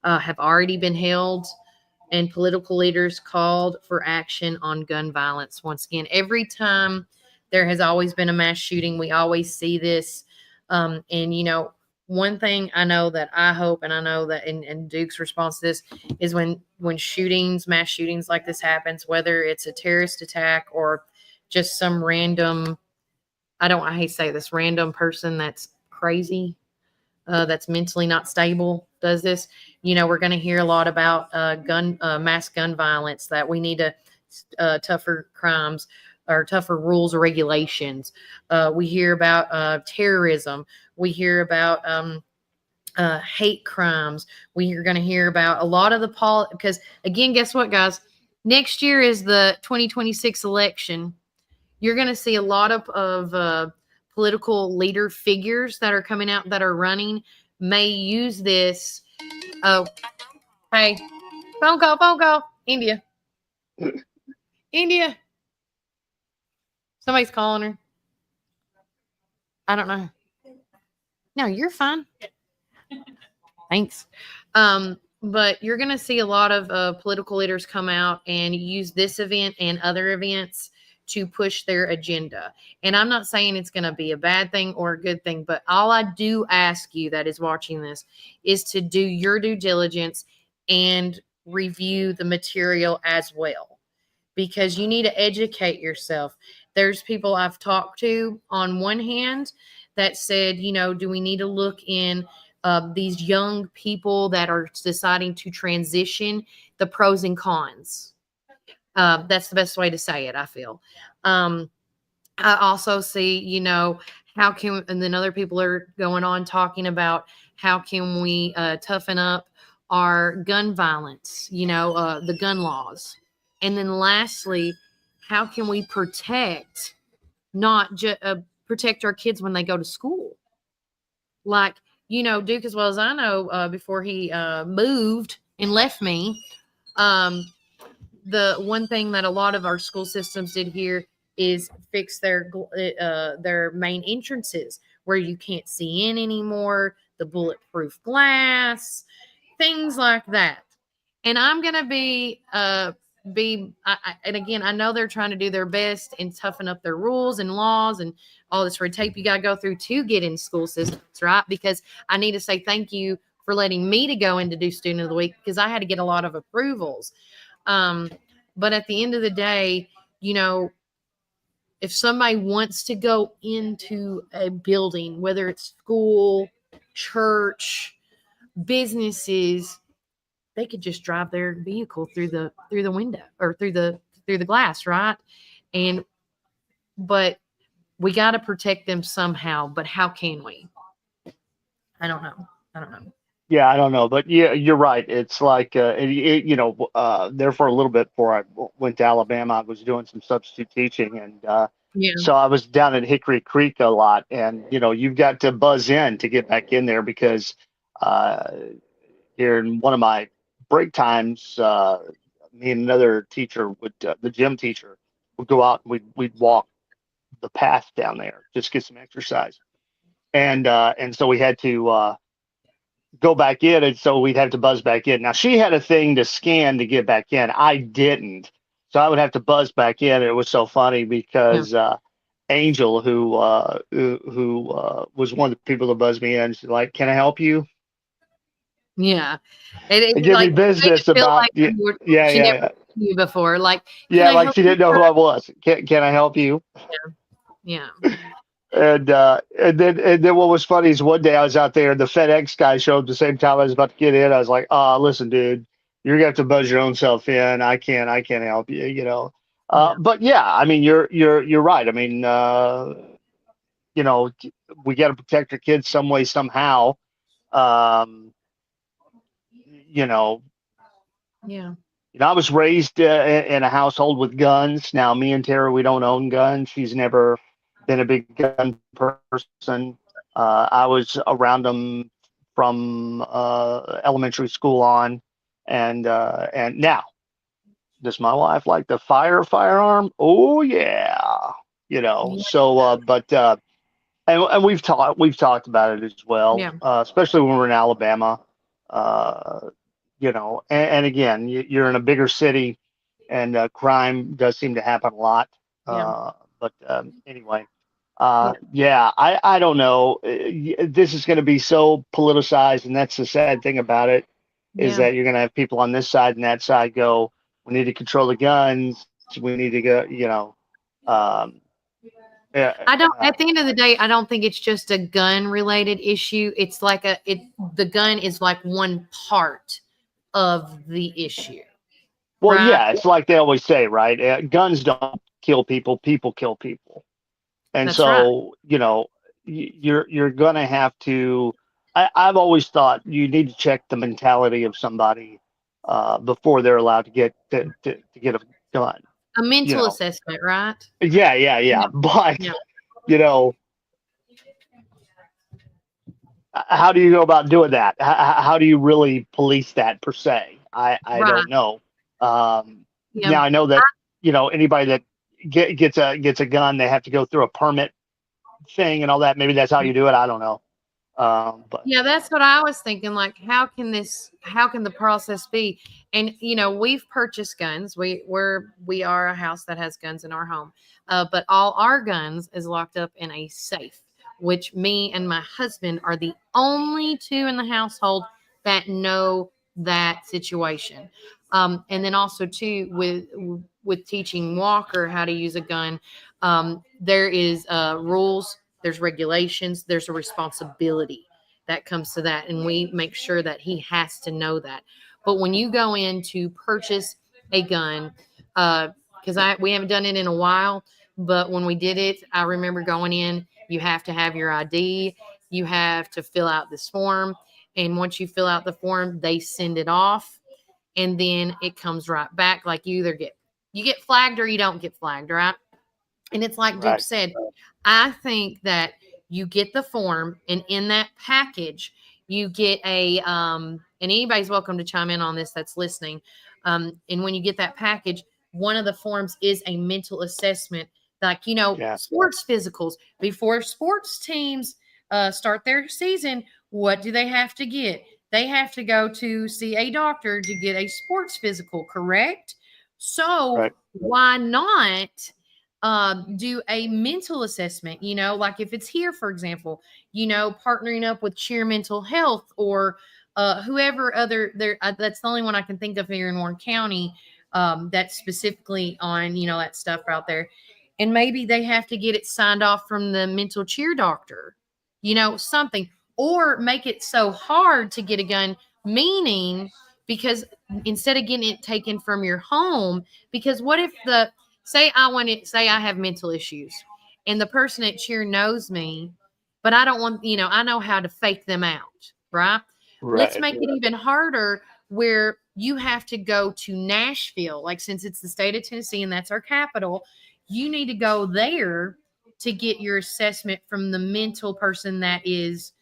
have already been held, and political leaders called for action on gun violence. Once again, every time there has always been a mass shooting, we always see this. And, one thing I know that I hope, and I know that, and Duke's response to this is when shootings, mass shootings like this happens, whether it's a terrorist attack or just some random, I hate to say this, random person that's crazy, that's mentally not stable does this. We're going to hear a lot about mass gun violence, that we need tougher crimes or tougher rules or regulations. We hear about terrorism. We hear about hate crimes. We are going to hear about a lot of because again, guess what, guys? Next year is the 2026 election. You're going to see a lot of political leader figures that are coming out, that are running, may use this. Oh, hey, phone call, India. India. Somebody's calling her. I don't know. No, you're fine. Thanks. But you're going to see a lot of political leaders come out and use this event and other events to push their agenda. And I'm not saying it's going to be a bad thing or a good thing, but all I do ask you that is watching this is to do your due diligence and review the material as well, because you need to educate yourself. There's people I've talked to on one hand that said, do we need to look in these young people that are deciding to transition, the pros and cons. That's the best way to say it, I feel. I also see, how can, and then other people are going on talking about how can we toughen up our gun violence, the gun laws. And then lastly, how can we protect, not just protect our kids when they go to school? Like, Duke, as well as I know, before he moved and left me, the one thing that a lot of our school systems did here is fix their main entrances where you can't see in anymore, the bulletproof glass, things like that. And I'm going to and again, I know they're trying to do their best and toughen up their rules and laws and all this red tape you got to go through to get in school systems, right? Because I need to say thank you for letting me to go in to do Student of the Week, because I had to get a lot of approvals. But at the end of the day, if somebody wants to go into a building, whether it's school, church, businesses, they could just drive their vehicle through the window or through the glass, right? But we got to protect them somehow. But how can we? I don't know. Yeah, I don't know, but yeah, you're right. It's like, there for a little bit before I went to Alabama, I was doing some substitute teaching, and so I was down at Hickory Creek a lot, and you've got to buzz in to get back in there, because here in one of my break times, me and another teacher the gym teacher would go out and we'd walk the path down there, just get some exercise, and so we had to go back in, and so we'd have to buzz back in. Now she had a thing to scan to get back in. I didn't, so I would have to buzz back in. It was so funny because Angel, who was one of the people that buzzed me in, she's like, "Can I help you?" Yeah, Give me business about you before, like like she didn't know who I was. Can I help you? Yeah. And then what was funny is one day I was out there and the FedEx guy showed up the same time I was about to get in. I was like, listen, dude, you're gonna have to buzz your own self in. I can't help you, But yeah, I mean, you're right. I mean, we got to protect our kids some way, somehow. Yeah. I was raised in a household with guns. Now, me and Tara, we don't own guns. She's never been a big gun person. I was around them from elementary school on, and now, does my wife like to fire a firearm? Oh yeah, So, and we've talked about it as well, especially when we're in Alabama. And again, you're in a bigger city, and crime does seem to happen a lot. But anyway, Yeah, I don't know. This is going to be so politicized, and that's the sad thing about it, is Yeah. that you're going to have people on this side and that side go, we need to control the guns. We need to go, I don't, at the end of the day, I don't think it's just a gun related issue. It's like the gun is like one part of the issue. well, right? yeah, it's like they always say, right? Guns don't kill people, people kill people. And That's so, you're going to have to, I've always thought you need to check the mentality of somebody before they're allowed to get to get a gun. A mental know. assessment, right? Yeah. Yeah. But, Yeah. How do you go about doing that? How do you really police that per se? I Right. don't know. Yeah. Now I know that, anybody that gets a gun, they have to go through a permit thing and all that. Maybe that's how you do it. I don't know. But Yeah, that's what I was thinking. Like, how can the process be? And we've purchased guns. We are a house that has guns in our home, but all our guns is locked up in a safe, which me and my husband are the only two in the household that know that situation. And then also too with teaching Walker how to use a gun, there is rules, there's regulations, there's a responsibility that comes to that, and we make sure that he has to know that. But when you go in to purchase a gun, because we haven't done it in a while, but when we did it, I remember going in. You have to have your ID. You have to fill out this form, and once you fill out the form, they send it off, and then it comes right back. Like you either get flagged or you don't get flagged, right? And it's like Duke Right. said, I think that you get the form, and in that package, you get and anybody's welcome to chime in on this that's listening. And when you get that package, one of the forms is a mental assessment, like, Yeah. sports physicals. Before sports teams start their season, what do they have to get? They have to go to see a doctor to get a sports physical, correct? So Right. why not do a mental assessment, like if it's here, for example, partnering up with Cheer Mental Health or whoever other there. That's the only one I can think of here in Warren County that's specifically on, that stuff out there. And maybe they have to get it signed off from the mental cheer doctor, something, or make it so hard to get a gun, meaning because instead of getting it taken from your home, because what if say I have mental issues and the person at cheer knows me, but I don't want, I know how to fake them out, right? Let's Right. make it even harder where you have to go to Nashville. Like, since it's the state of Tennessee and that's our capital, you need to go there to get your assessment from the mental person that is,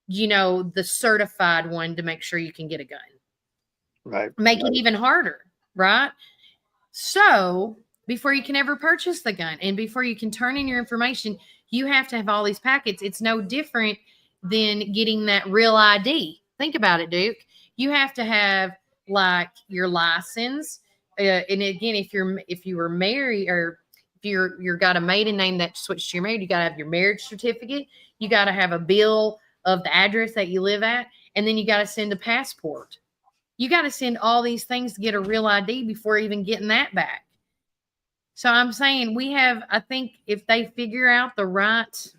the certified one to make sure you can get a gun. Right. Make it even harder, right? So before you can ever purchase the gun and before you can turn in your information, you have to have all these packets. It's no different than getting that real ID. Think about it, Duke. You have to have like your license. And again, if you were married, or if you're got a maiden name that switched to your married, you got to have your marriage certificate. You got to have a bill of the address that you live at. And then you got to send a passport. You got to send all these things to get a real ID before even getting that back. So I'm saying I think if they figure out the right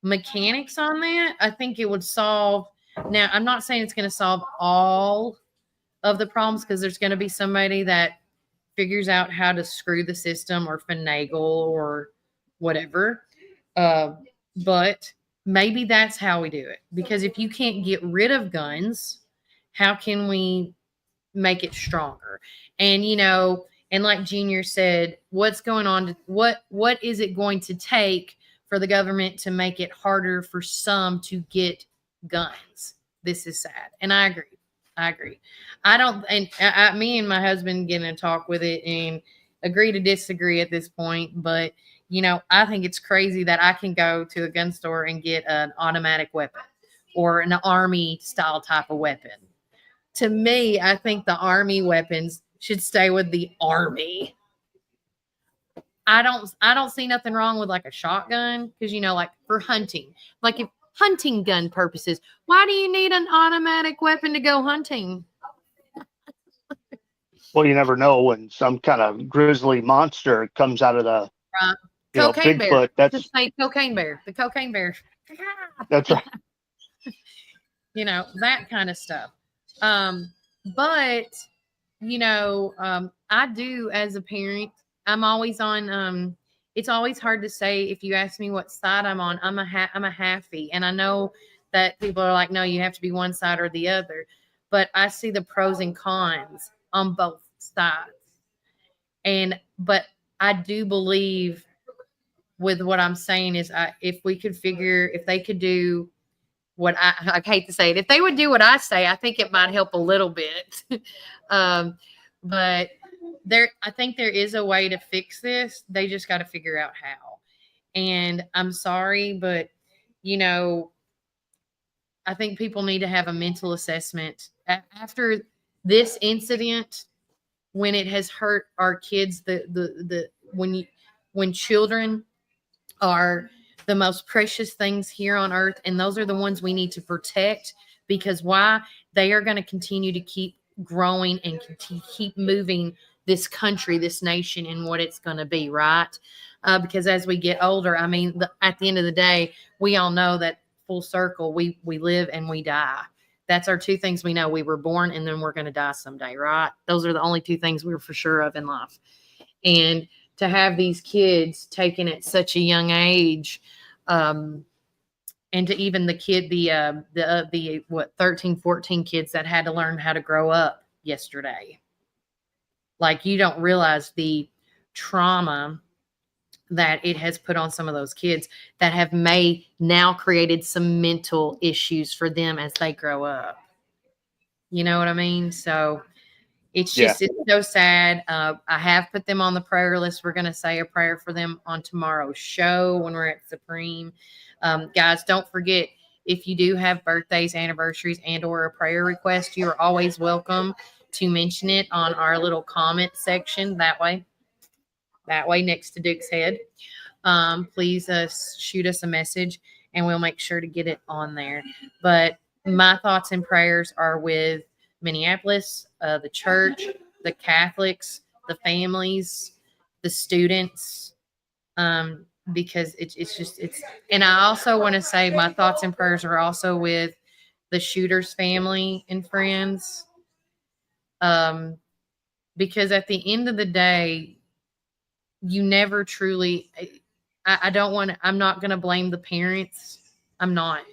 mechanics on that, I think it would solve. Now, I'm not saying it's going to solve all of the problems, because there's going to be somebody that figures out how to screw the system or finagle or whatever. But maybe that's how we do it. Because if you can't get rid of guns, how can we make it stronger? And, and like Junior said, what's going on? What is it going to take for the government to make it harder for some to get guns? This is sad. And I agree. Me and my husband get in a talk with it and agree to disagree at this point. But, I think it's crazy that I can go to a gun store and get an automatic weapon or an army style type of weapon. To me, I think the army weapons should stay with the army. I don't see nothing wrong with like a shotgun because like for hunting, like if hunting gun purposes, why do you need an automatic weapon to go hunting? Well, you never know when some kind of grizzly monster comes out of the Right. Bigfoot. Bear. That's Just say cocaine bear. The cocaine bear. that's right. That kind of stuff. But I do as a parent. I'm always on. It's always hard to say if you ask me what side I'm on. I'm a halfie, and I know that people are like, no, you have to be one side or the other. But I see the pros and cons on both sides, but I do believe with what I'm saying is, if they could do what I hate to say it, if they would do what I say, I think it might help a little bit. But I think there is a way to fix this. They just got to figure out how. And I'm sorry, but I think people need to have a mental assessment after this incident, when it has hurt our kids. When children are the most precious things here on earth, and those are the ones we need to protect, because why? They are going to continue to keep growing and keep moving this country, this nation, and what it's going to be, right? Because as we get older, I mean, at the end of the day, we all know that full circle, we live and we die. That's our two things we know. We were born and then we're going to die someday, right? Those are the only two things we're for sure of in life. And to have these kids taken at such a young age, and to even the 13, 14 kids that had to learn how to grow up yesterday. Like, you don't realize the trauma that it has put on some of those kids that may now created some mental issues for them as they grow up. You know what I mean? So it's just, It's so sad. I have put them on the prayer list. We're going to say a prayer for them on tomorrow's show when we're at Supreme. Guys, don't forget, if you do have birthdays, anniversaries, and or a prayer request, you are always welcome to mention it on our little comment section that way next to Duke's head. Please shoot us a message and we'll make sure to get it on there. But my thoughts and prayers are with Minneapolis, the church, the Catholics, the families, the students, because it's and I also want to say my thoughts and prayers are also with the shooter's family and friends, because at the end of the day, you never truly, I'm not going to blame the parents. I'm not,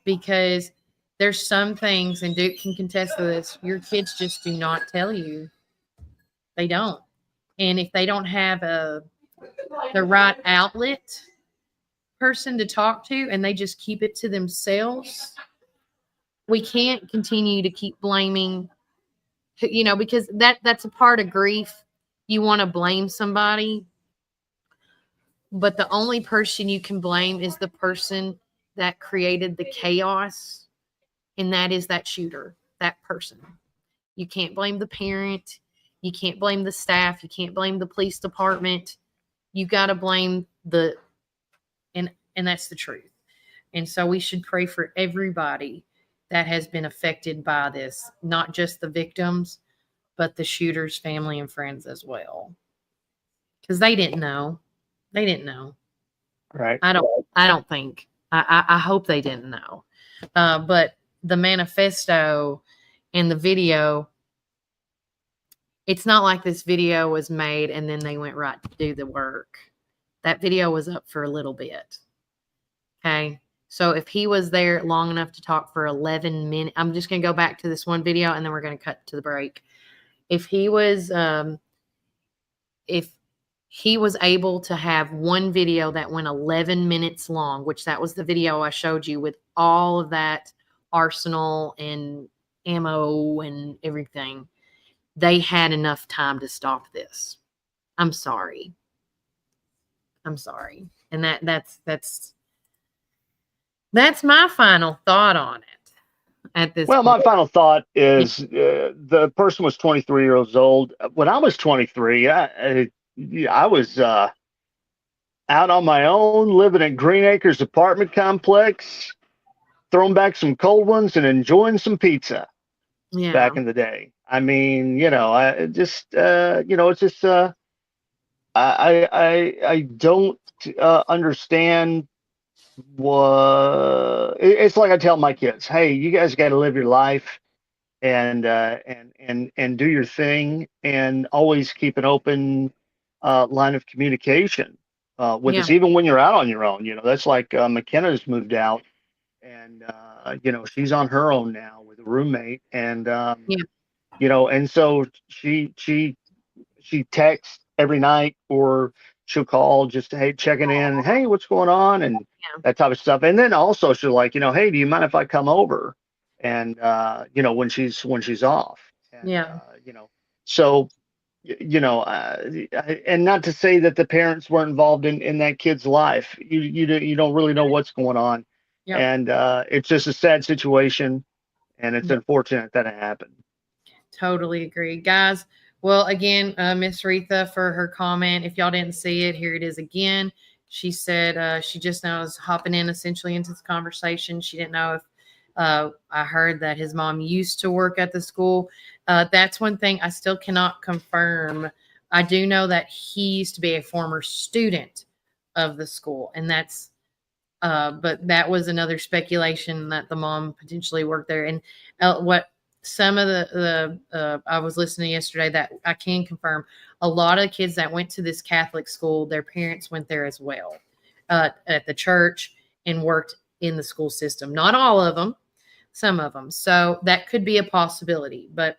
because there's some things, and Duke can contest to this, your kids just do not tell you. They don't. And if they don't have the right outlet person to talk to, and they just keep it to themselves, we can't continue to keep blaming, because that's a part of grief. You want to blame somebody, but the only person you can blame is the person that created the chaos, and that is that shooter, that person. You can't blame the parent. You can't blame the staff. You can't blame the police department. You got to blame and that's the truth. And so we should pray for everybody that has been affected by this, not just the victims, but the shooter's family and friends as well. Because they didn't know. Right. I don't think. I hope they didn't know. But the manifesto and the video, it's not like this video was made and then they went right to do the work. That video was up for a little bit. Okay. So if he was there long enough to talk for 11 minutes, I'm just going to go back to this one video and then we're going to cut to the break. If he was able to have one video that went 11 minutes long, which that was the video I showed you with all of that arsenal and ammo and everything, they had enough time to stop this. I'm sorry. And that's my final thought on it. At this Well, point. my final thought is the person was 23 years old. When I was 23, I was out on my own, living in Green Acres apartment complex, throwing back some cold ones and enjoying some pizza Yeah. back in the day. I mean, I just, it's just, I don't understand what it's like. I tell my kids, hey, you guys got to live your life and do your thing, and always keep an open line of communication with us, even when you're out on your own. That's like McKenna's moved out, and she's on her own now with a roommate, and and so she texts every night, or she'll call just, hey, checking in, hey, what's going on, and that type of stuff. And then also she'll like, hey, do you mind if I come over? And when she's off. And, so and not to say that the parents weren't involved in that kid's life. You don't really know what's going on. And it's just a sad situation, and it's unfortunate that it happened. Totally agree, guys. Well, again, Miss Retha, for her comment, if y'all didn't see it, here it is again. She said she just now is hopping in essentially into this conversation. She didn't know if I heard that his mom used to work at the school. That's one thing I still cannot confirm. I do know that he used to be a former student of the school, and that's but that was another speculation that the mom potentially worked there. And what some of the I was listening yesterday that I can confirm, a lot of kids that went to this Catholic school, their parents went there as well at the church and worked in the school system. Not all of them, some of them. So that could be a possibility. But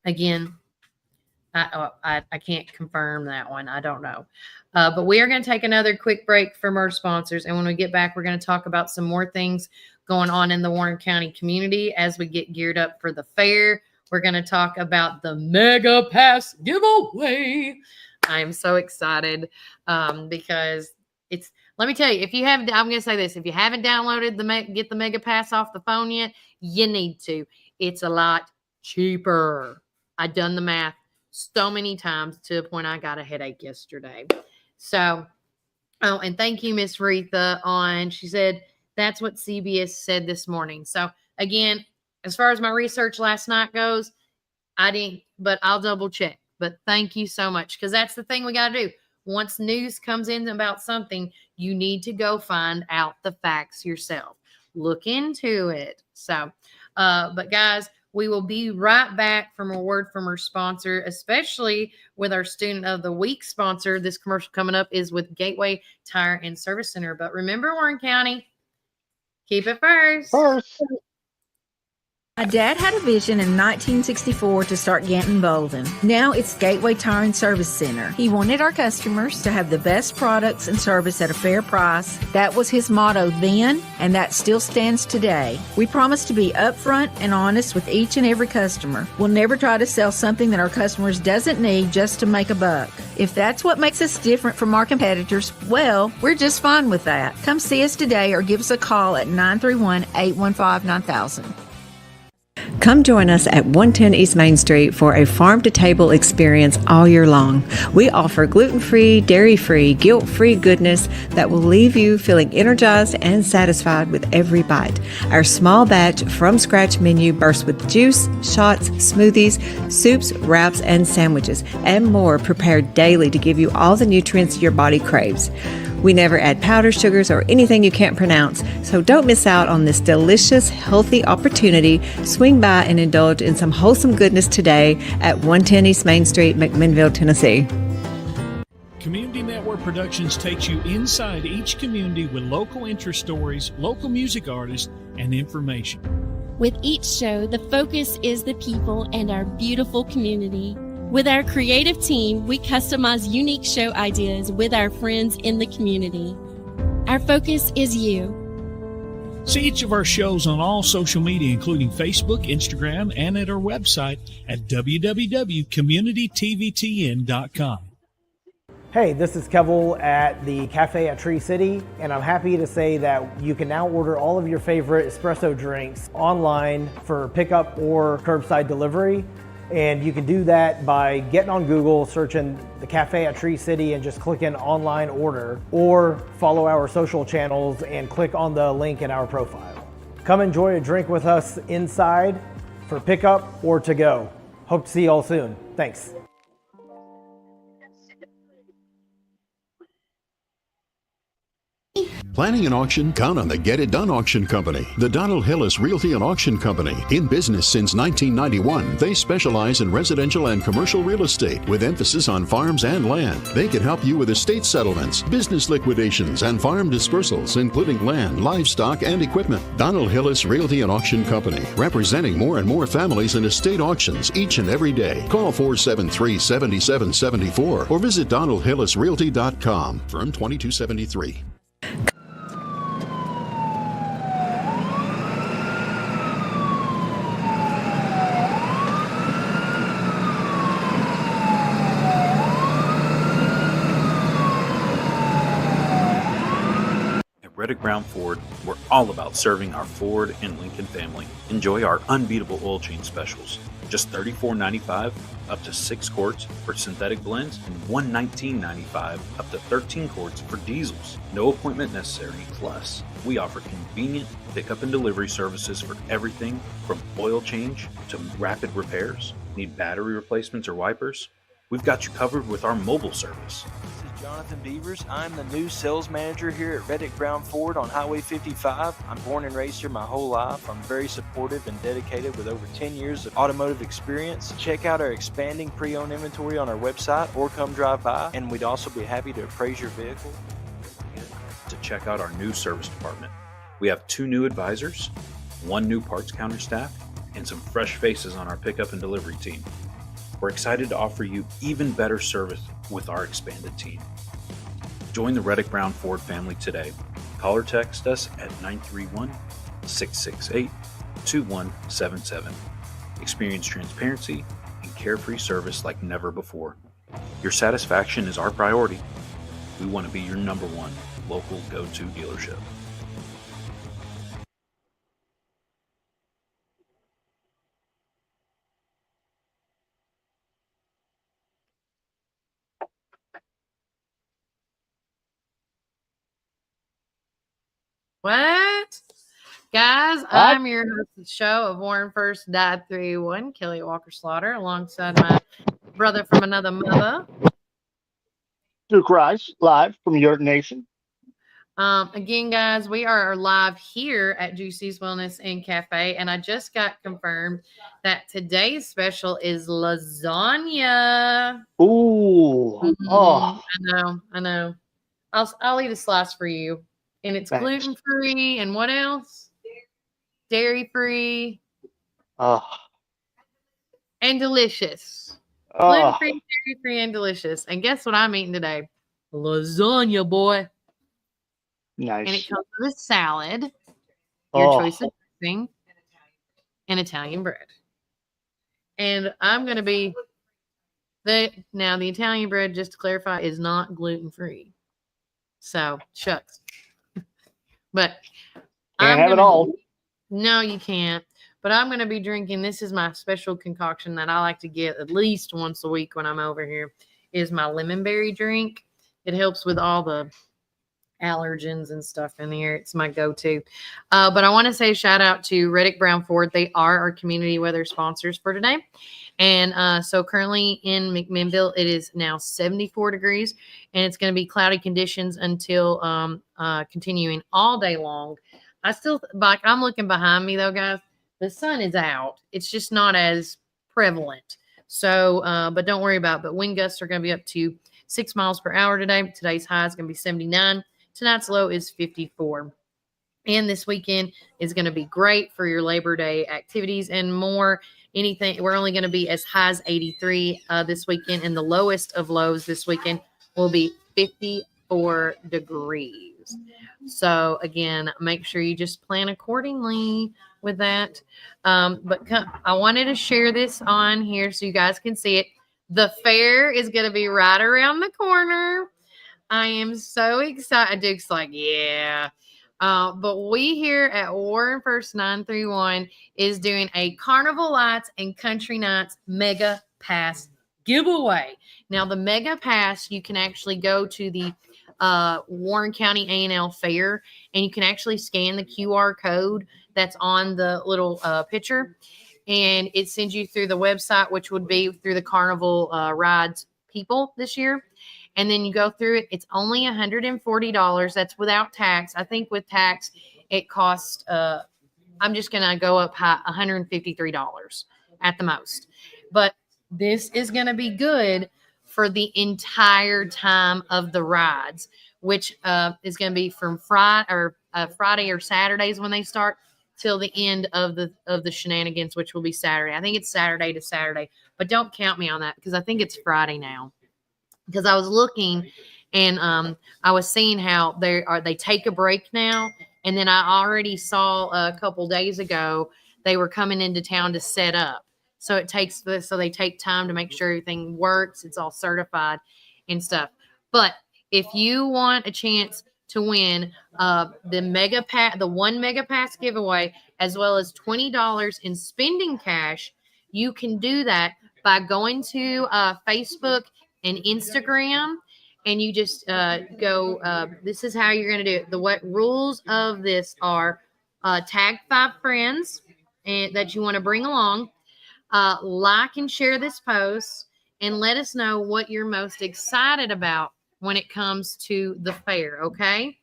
again, I can't confirm that one. I don't know. But we are going to take another quick break from our sponsors. And when we get back, we're going to talk about some more things going on in the Warren County community as we get geared up for the fair. We're going to talk about the Mega Pass giveaway. I'm so excited because it's, let me tell you, if you have, I'm going to say this, if you haven't downloaded get the Mega Pass off the phone yet, you need to. It's a lot cheaper. I've done the math so many times to the point I got a headache yesterday. So, and thank you, Miss Retha, she said, that's what CBS said this morning. So again, as far as my research last night goes, I didn't, but I'll double check. But thank you so much, because that's the thing we got to do. Once news comes in about something, you need to go find out the facts yourself. Look into it. So, but guys, we will be right back from a word from our sponsor, especially with our Student of the Week sponsor. This commercial coming up is with Gateway Tire and Service Center. But remember, Warren County, keep it first. My dad had a vision in 1964 to start Ganton Bolden. Now it's Gateway Tire and Service Center. He wanted our customers to have the best products and service at a fair price. That was his motto then, and that still stands today. We promise to be upfront and honest with each and every customer. We'll never try to sell something that our customers doesn't need just to make a buck. If that's what makes us different from our competitors, well, we're just fine with that. Come see us today or give us a call at 931-815-9000. Come join us at 110 East Main Street for a farm-to-table experience all year long. We offer gluten-free, dairy-free, guilt-free goodness that will leave you feeling energized and satisfied with every bite. Our small batch from-scratch menu bursts with juice, shots, smoothies, soups, wraps, and sandwiches, and more prepared daily to give you all the nutrients your body craves. We never add powder, sugars, or anything you can't pronounce, so don't miss out on this delicious, healthy opportunity. Swing by and indulge in some wholesome goodness today at 110 East Main Street, McMinnville, Tennessee. Community Network Productions takes you inside each community with local interest stories, local music artists, and information. With each show, the focus is the people and our beautiful community. With our creative team, we customize unique show ideas with our friends in the community. Our focus is you. See each of our shows on all social media, including Facebook, Instagram, and at our website at www.communitytvtn.com. Hey, this is Kevel at the Cafe at Tree City, and I'm happy to say that you can now order all of your favorite espresso drinks online for pickup or curbside delivery. And you can do that by getting on Google, searching the Cafe at Tree City and just clicking online order, or follow our social channels and click on the link in our profile. Come enjoy a drink with us inside for pickup or to go. Hope to see you all soon. Thanks. Planning an auction? Count on the Get It Done Auction Company. The Donald Hillis Realty and Auction Company. In business since 1991, they specialize in residential and commercial real estate with emphasis on farms and land. They can help you with estate settlements, business liquidations, and farm dispersals, including land, livestock, and equipment. Donald Hillis Realty and Auction Company, representing more and more families in estate auctions each and every day. Call 473-7774 or visit DonaldHillisRealty.com. Firm 2273. Reddick Brown Ford, we're all about serving our Ford and Lincoln family. Enjoy our unbeatable oil change specials. Just $34.95 up to 6 quarts for synthetic blends and $119.95 up to 13 quarts for diesels. No appointment necessary. Plus, we offer convenient pickup and delivery services for everything from oil change to rapid repairs. Need battery replacements or wipers? We've got you covered with our mobile service. Jonathan Beavers. I'm the new sales manager here at Reddick Brown Ford on Highway 55. I'm born and raised here my whole life. I'm very supportive and dedicated with over 10 years of automotive experience. Check out our expanding pre-owned inventory on our website or come drive by, and we'd also be happy to appraise your vehicle. To check out our new service department. We have 2 new advisors, 1 new parts counter staff, and some fresh faces on our pickup and delivery team. We're excited to offer you even better service with our expanded team. Join the Reddick Brown Ford family today. Call or text us at 931-668-2177. Experience transparency and carefree service like never before. Your satisfaction is our priority. We want to be your number 1 local go-to dealership. What? Guys, I'm your host of the show of Warren First Died 3-1, Kelly Walker Slaughter, alongside my brother from another mother, Duke Rice, live from York Nation. Again, guys, we are live here at Juicy's Wellness and Cafe, and I just got confirmed that today's special is lasagna. Ooh. Oh. I know. I'll eat a slice for you. And it's gluten-free and what else? Dairy-free. Oh. And delicious. Oh. Gluten-free, dairy-free, and delicious. And guess what I'm eating today? Lasagna, boy. Nice. And it comes with a salad, your choice of dressing, and Italian bread. And I'm going to be... the Italian bread, just to clarify, is not gluten-free. So, shucks. But can't have it all. No, you can't. But I'm going to be drinking. This is my special concoction that I like to get at least once a week when I'm over here. Is my lemon berry drink. It helps with all the allergens and stuff in there. It's my go-to. But I want to say shout out to Reddick Brown Ford. They are our community weather sponsors for today. And so currently in McMinnville, it is now 74 degrees, and it's going to be cloudy conditions until continuing all day long. I'm looking behind me though, guys. The sun is out. It's just not as prevalent. So, but don't worry about it. But wind gusts are going to be up to 6 miles per hour today. Today's high is going to be 79. Tonight's low is 54. And this weekend is going to be great for your Labor Day activities and more. Anything, we're only going to be as high as 83 this weekend, and the lowest of lows this weekend will be 54 degrees. So again, make sure you just plan accordingly with that. But I wanted to share this on here so you guys can see it. The fair is going to be right around the corner. I am so excited. Duke's like, yeah. But we here at Warren First 931 is doing a Carnival Lights and Country Nights Mega Pass giveaway. Now, the Mega Pass, you can actually go to the Warren County A&L Fair, and you can actually scan the QR code that's on the little picture, and it sends you through the website, which would be through the Carnival Rides people this year. And then you go through it. It's only $140. That's without tax. I think with tax, it costs, I'm just going to go up high, $153 at the most. But this is going to be good for the entire time of the rides, which is going to be from Friday or Saturdays when they start till the end of the shenanigans, which will be Saturday. I think it's Saturday to Saturday, but don't count me on that because I think it's Friday now. Because I was looking and I was seeing how they take a break now. And then I already saw a couple days ago, they were coming into town to set up. So they take time to make sure everything works. It's all certified and stuff. But if you want a chance to win the one Mega Pass giveaway, as well as $20 in spending cash, you can do that by going to Facebook and Instagram, and you just go, this is how you're going to do it. What rules of this are tag 5 friends that you want to bring along, like and share this post, and let us know what you're most excited about when it comes to the fair, okay?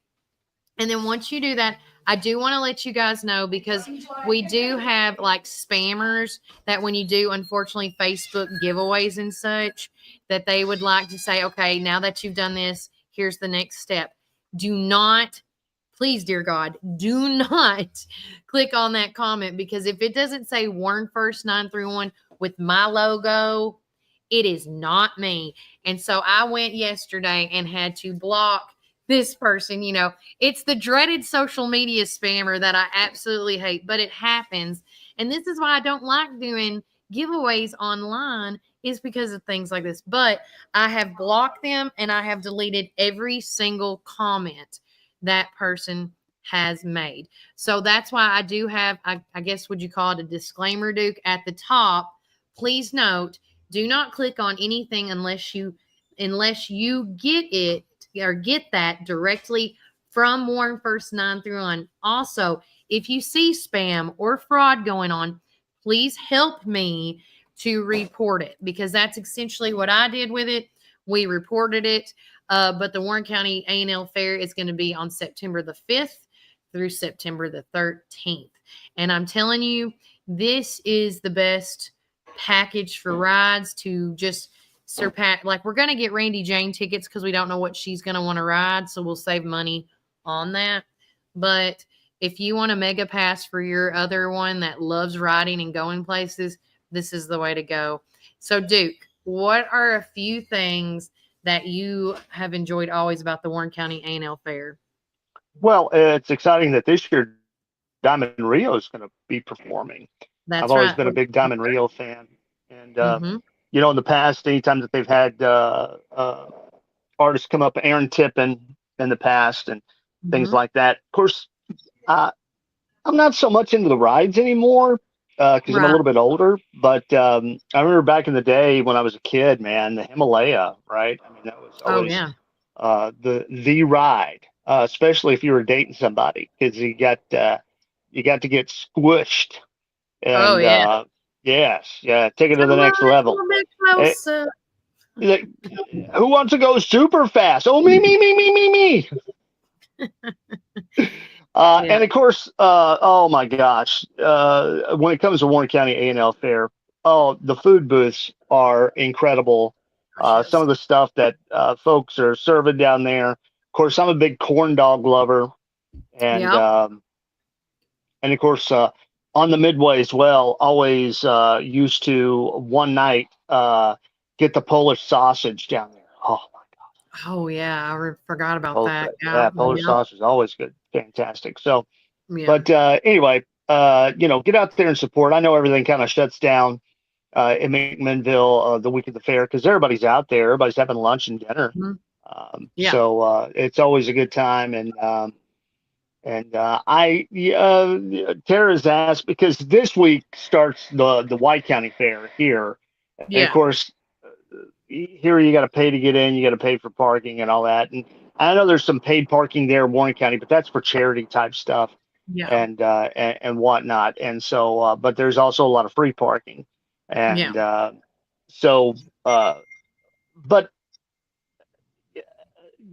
And then once you do that, I do want to let you guys know, because we do have like spammers that when you do, unfortunately, Facebook giveaways and such, that they would like to say, okay, now that you've done this, here's the next step. Do not, please, dear God, do not click on that comment, because if it doesn't say Warren First 931 with my logo, it is not me. And so I went yesterday and had to block this person. You know, it's the dreaded social media spammer that I absolutely hate, but it happens. And this is why I don't like doing giveaways online, is because of things like this. But I have blocked them, and I have deleted every single comment that person has made. So that's why I do have, I guess, would you call it a disclaimer, Duke, at the top. Please note, do not click on anything unless you get it or get that directly from Warren First 931. Also, if you see spam or fraud going on, please help me to report it, because that's essentially what I did with it. We reported it, but the Warren County A&L Fair is going to be on September the 5th through September the 13th. And I'm telling you, this is the best package for rides to just surpass. Like, we're going to get Randy Jane tickets because we don't know what she's going to want to ride, so we'll save money on that. But if you want a Mega Pass for your other one that loves riding and going places, this is the way to go. So, Duke, what are a few things that you have enjoyed always about the Warren County A&L Fair? Well, it's exciting that this year Diamond Rio is going to be performing. I've always been a big Diamond Rio fan. And, you know, in the past, anytime that they've had artists come up, Aaron Tippin in the past and things like that. Of course, I'm not so much into the rides anymore because I'm a little bit older. But I remember back in the day when I was a kid, man, the Himalaya, right? I mean, that was always the ride, especially if you were dating somebody, because you got to get squished. And, yes, take it to the next level. Who wants to go super fast? Oh, me. And of course, oh my gosh, when it comes to Warren County A&L Fair, the food booths are incredible. Some of the stuff that folks are serving down there. Of course, I'm a big corn dog lover, and of course, on the Midway as well, always used to one night get the Polish sausage down there. Oh my God. Oh yeah, I forgot about that. Yeah, Polish sausage is always good, fantastic. So, but anyway, you know, get out there and support. I know everything kind of shuts down in McMinnville the week of the fair because everybody's out there, everybody's having lunch and dinner. So it's always a good time, and And Tara's asked because this week starts the White County Fair here, and Yeah. of course here you got to pay to get in, you got to pay for parking and all that. And I know there's some paid parking there in Warren County, but that's for charity type stuff Yeah. and whatnot. And so, but there's also a lot of free parking, and but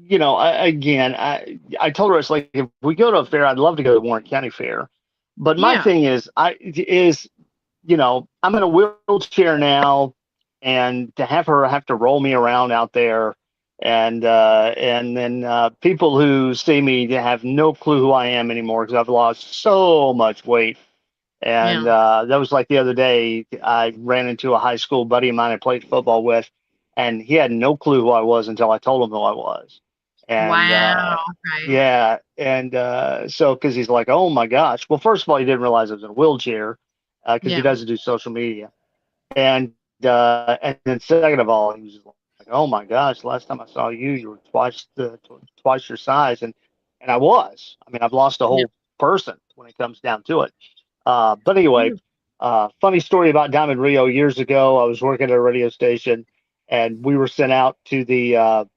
you know, I told her, it's like, if we go to a fair, I'd love to go to the Warren County Fair. But my thing is, you know, I'm in a wheelchair now, and to have her have to roll me around out there, and then people who see me have no clue who I am anymore because I've lost so much weight. And that was like the other day, I ran into a high school buddy of mine I played football with, and he had no clue who I was until I told him who I was. And Wow. yeah, and so because he's like, oh my gosh. Well, first of all, he didn't realize I was in a wheelchair because he doesn't do social media, and then second of all, he was like, oh my gosh, last time I saw you, you were twice your size, and I was. I mean, I've lost a whole person when it comes down to it. But anyway, funny story about Diamond Rio. Years ago, I was working at a radio station, and we were sent out to the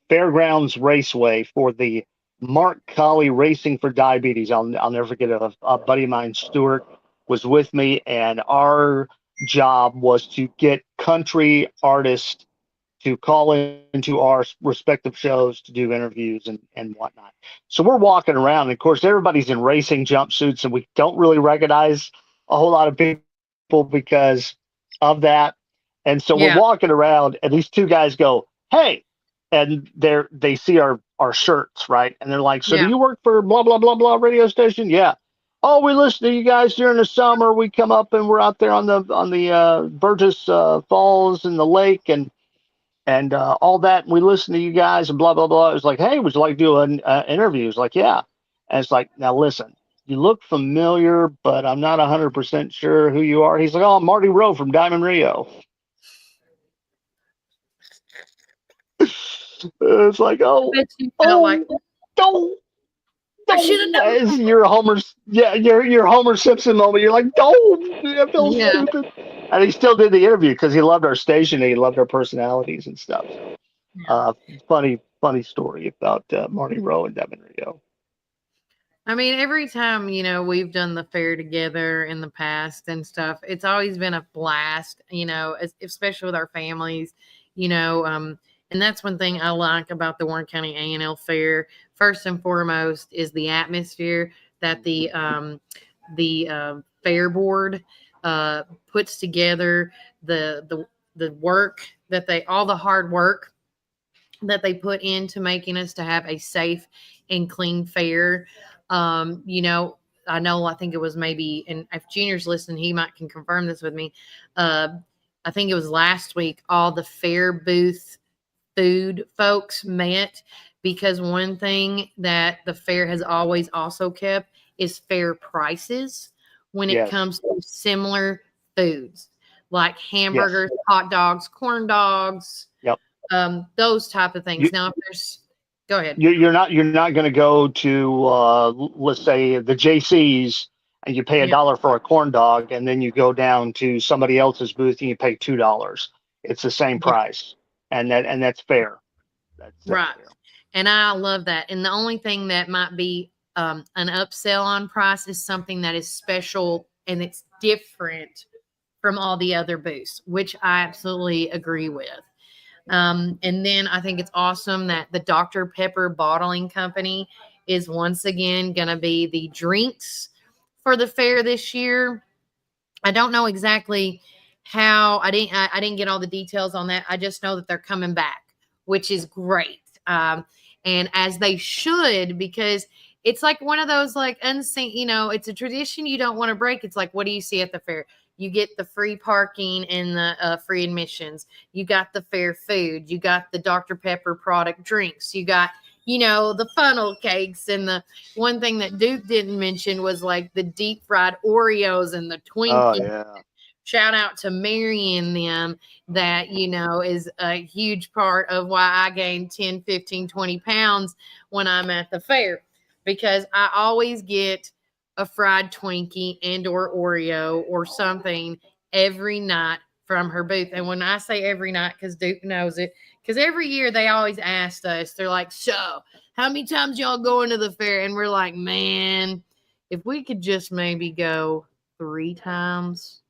Fairgrounds Raceway for the Mark Colley Racing for Diabetes. I'll never forget it. A buddy of mine, Stuart, was with me, and our job was to get country artists to call into our respective shows to do interviews and whatnot. So we're walking around, and of course, everybody's in racing jumpsuits, and we don't really recognize a whole lot of people because of that. And so we're walking around, and these two guys go, hey, and they see our shirts, right? And they're like, so do you work for blah, blah, blah, blah radio station? Yeah. Oh, we listen to you guys during the summer. We come up and we're out there on the Burgess Falls and the lake and all that. And we listen to you guys and blah, blah, blah. It was like, hey, would you like to do an interview? It's like, yeah. And it's like, now listen, you look familiar, but I'm not 100% sure who you are. He's like, oh, I'm Marty Rowe from Diamond Rio. It's like, oh, don't. I should have known. You're your Homer Simpson moment. You're like, don't. I feel stupid. And he still did the interview because he loved our station and he loved our personalities and stuff. Funny story about Marty Rowe and Diamond Rio. I mean, every time, you know, we've done the fair together in the past and stuff, it's always been a blast, you know, especially with our families, you know, and that's one thing I like about the Warren County A&L Fair. First and foremost is the atmosphere that the fair board puts together, the work that all the hard work that they put into making us to have a safe and clean fair. You know, I think it was maybe, and if Junior's listening, he can confirm this with me. I think it was last week, all the fair booth food folks met, because one thing that the fair has always also kept is fair prices when it comes to similar foods like hamburgers, hot dogs, corn dogs, those type of things. Now, if there's, go ahead. You're not going to go to let's say the JC's and you pay $1 for a corn dog, and then you go down to somebody else's booth and you pay $2. It's the same price. And that's fair. That's right. Fair. And I love that. And the only thing that might be an upsell on price is something that is special and it's different from all the other booths, which I absolutely agree with. And then I think it's awesome that the Dr. Pepper Bottling Company is once again going to be the drinks for the fair this year. I don't know exactly how. I didn't get all the details on that. I just know that they're coming back, which is great. And as they should, because it's like one of those like unseen, you know, it's a tradition you don't want to break. It's like, what do you see at the fair? You get the free parking and the free admissions. You got the fair food. You got the Dr. Pepper product drinks. You got, you know, the funnel cakes. And the one thing that Duke didn't mention was like the deep fried Oreos and the Twinkies. Oh, yeah. Shout out to Mary and them, that, you know, is a huge part of why I gained 10, 15, 20 pounds when I'm at the fair. because I always get a fried Twinkie and or Oreo or something every night from her booth. And when I say every night, because Duke knows it, because every year they always ask us, they're like, so how many times y'all going to the fair? And we're like, man, if we could just maybe go 3 times.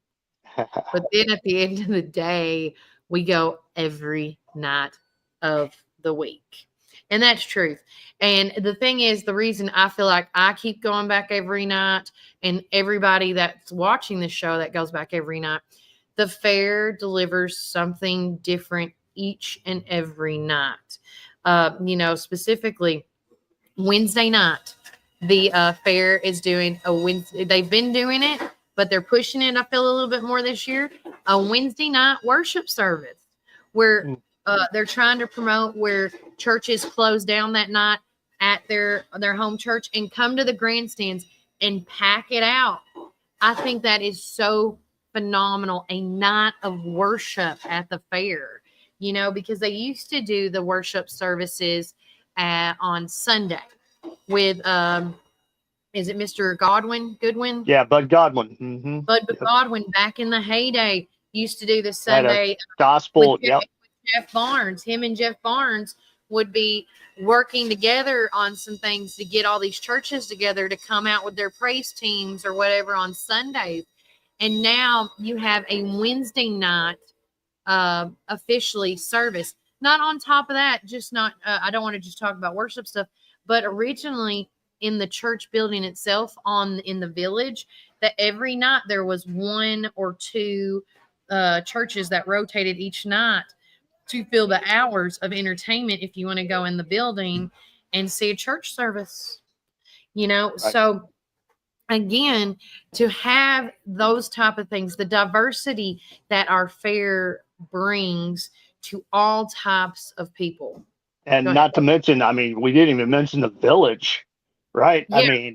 But then at the end of the day, we go every night of the week. And that's truth. And the thing is, the reason I feel like I keep going back every night, and everybody that's watching the show that goes back every night, the fair delivers something different each and every night. Specifically Wednesday night, the fair is doing a Wednesday. They've been doing it, but they're pushing it, I feel, a little bit more this year. A Wednesday night worship service where they're trying to promote where churches close down that night at their home church and come to the grandstands and pack it out. I think that is so phenomenal. A night of worship at the fair, because they used to do the worship services on Sunday with, is it Mr. Goodwin? Yeah, Bud Godwin. Mm-hmm. Bud Godwin back in the heyday used to do the Sunday gospel. With Jeff Barnes. Him and Jeff Barnes would be working together on some things to get all these churches together to come out with their praise teams or whatever on Sundays. And now you have a Wednesday night officially service. Not on top of that, just not, I don't want to just talk about worship stuff, but originally in the church building itself in the village, that every night there was 1 or 2 churches that rotated each night to fill the hours of entertainment if you want to go in the building and see a church service. Right. So again, to have those type of things, the diversity that our fair brings to all types of people. And not to mention, we didn't even mention the village, right? Yeah.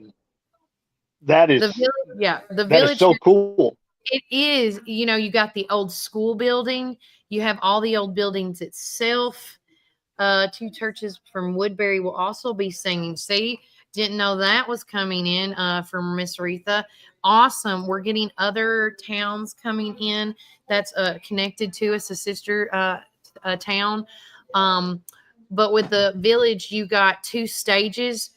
That is the village is so cool. It is, you got the old school building. You have all the old buildings itself. 2 churches from Woodbury will also be singing. See, didn't know that was coming in from Miss Retha. Awesome. We're getting other towns coming in that's connected to us, a sister town. But with the village, you got 2 stages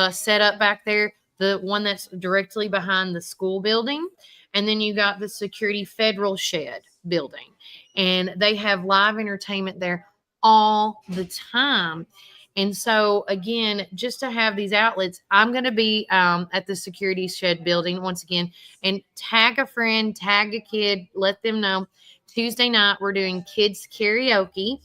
set up back there. The one that's directly behind the school building. And then you got the Security Federal Shed building. And they have live entertainment there all the time. And so, again, just to have these outlets, I'm going to be at the Security Shed building once again, and tag a friend, tag a kid, let them know. Tuesday night, we're doing kids karaoke.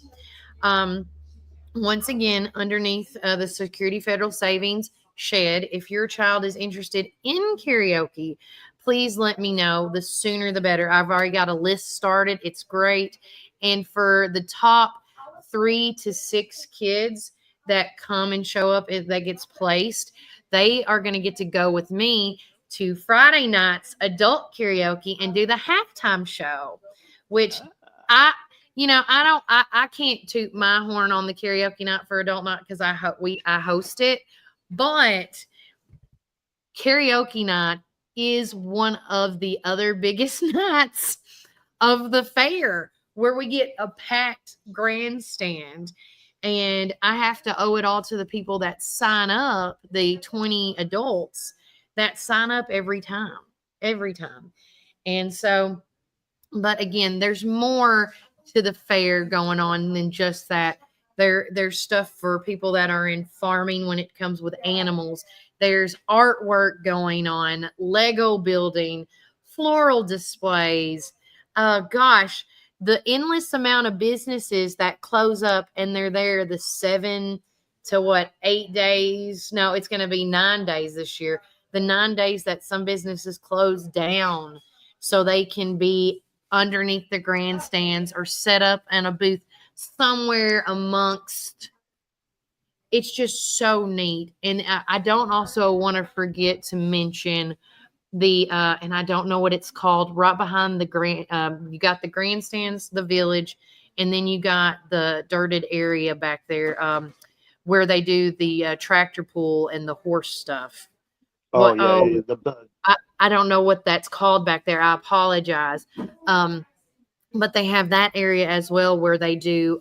Once again, underneath the Security Federal Savings Shed. If your child is interested in karaoke, please let me know. The sooner the better. I've already got a list started. It's great. And for the top 3 to 6 kids that come and show up, if that gets placed, they are going to get to go with me to Friday night's adult karaoke and do the halftime show, which I can't toot my horn on the karaoke night for adult night because I host it, but karaoke night is one of the other biggest nights of the fair where we get a packed grandstand. And I have to owe it all to the people that sign up, the 20 adults that sign up every time. And so, but again, there's more to the fair going on than just that. There's stuff for people that are in farming when it comes with animals. There's artwork going on, Lego building, floral displays. The endless amount of businesses that close up and they're there the 7 to 8 days. No, it's going to be 9 days this year. The 9 days that some businesses close down so they can be underneath the grandstands or set up in a booth somewhere amongst. It's just so neat. And I don't also want to forget to mention the and I don't know what it's called, right behind the you got the grandstands, the village, and then you got the dirted area back there where they do the tractor pull and the horse stuff. Oh, yeah. I don't know what that's called back there. I apologize. But they have that area as well where they do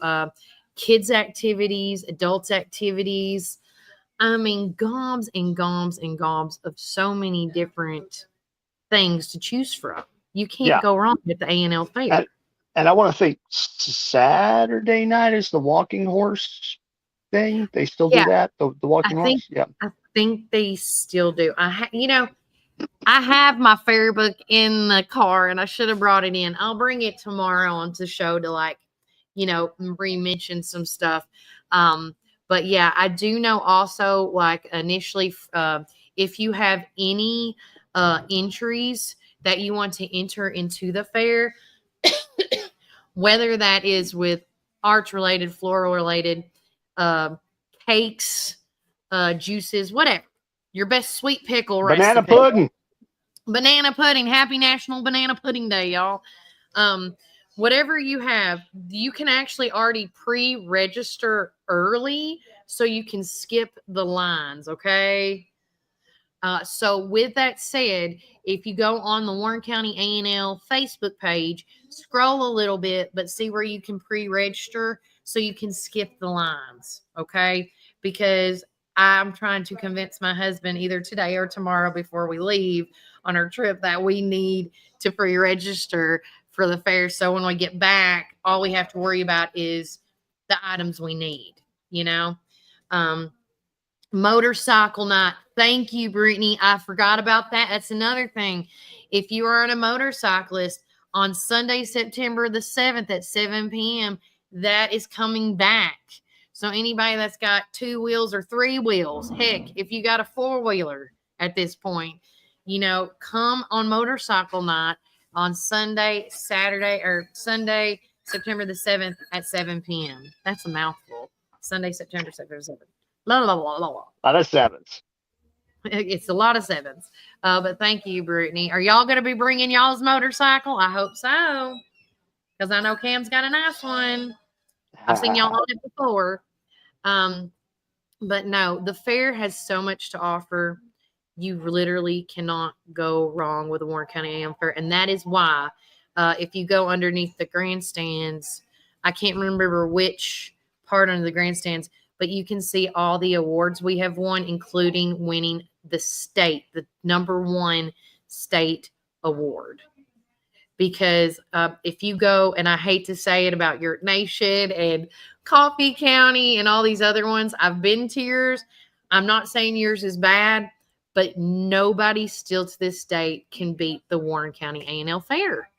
kids activities, adults activities. I mean, gobs and gobs and gobs of so many different things to choose from. You can't go wrong at the A&L Fair. And I want to think Saturday night is the walking horse thing. They still do that, the walking horse? Yeah. I think they still do. I have my fair book in the car, and I should have brought it in. I'll bring it tomorrow on the show to re-mention some stuff. But yeah, I do know also initially, if you have any entries that you want to enter into the fair, whether that is with arts related, floral related, cakes, juices, whatever. Your best sweet pickle recipe. Banana pudding. Banana pudding. Happy National Banana Pudding Day, y'all. Whatever you have, you can actually already pre-register early so you can skip the lines, okay? So with that said, if you go on the Warren County A&L Facebook page, scroll a little bit, but see where you can pre-register so you can skip the lines, okay? Because I'm trying to convince my husband either today or tomorrow before we leave on our trip that we need to pre-register for the fair. So when we get back, all we have to worry about is the items we need, Motorcycle night. Thank you, Brittany. I forgot about that. That's another thing. If you are a motorcyclist on Sunday, September the 7th at 7 p.m., that is coming back. So anybody that's got 2 wheels or 3 wheels, heck, if you got a 4-wheeler at this point, come on motorcycle night on Sunday, September the 7th at 7 p.m. That's a mouthful. Sunday, September 7th. La, la, la, la, la. A lot of 7s. It's a lot of 7s. But thank you, Brittany. Are y'all going to be bringing y'all's motorcycle? I hope so. Because I know Cam's got a nice one. I've seen y'all on it before. But no, the fair has so much to offer. You literally cannot go wrong with the Warren County AM Fair. And that is why if you go underneath the grandstands, I can't remember which part under the grandstands, but you can see all the awards we have won, including winning the #1 state award. Because if you go, and I hate to say it about York Nation and Coffee County and all these other ones, I've been to yours. I'm not saying yours is bad, but nobody still to this date can beat the Warren County A&L Fair.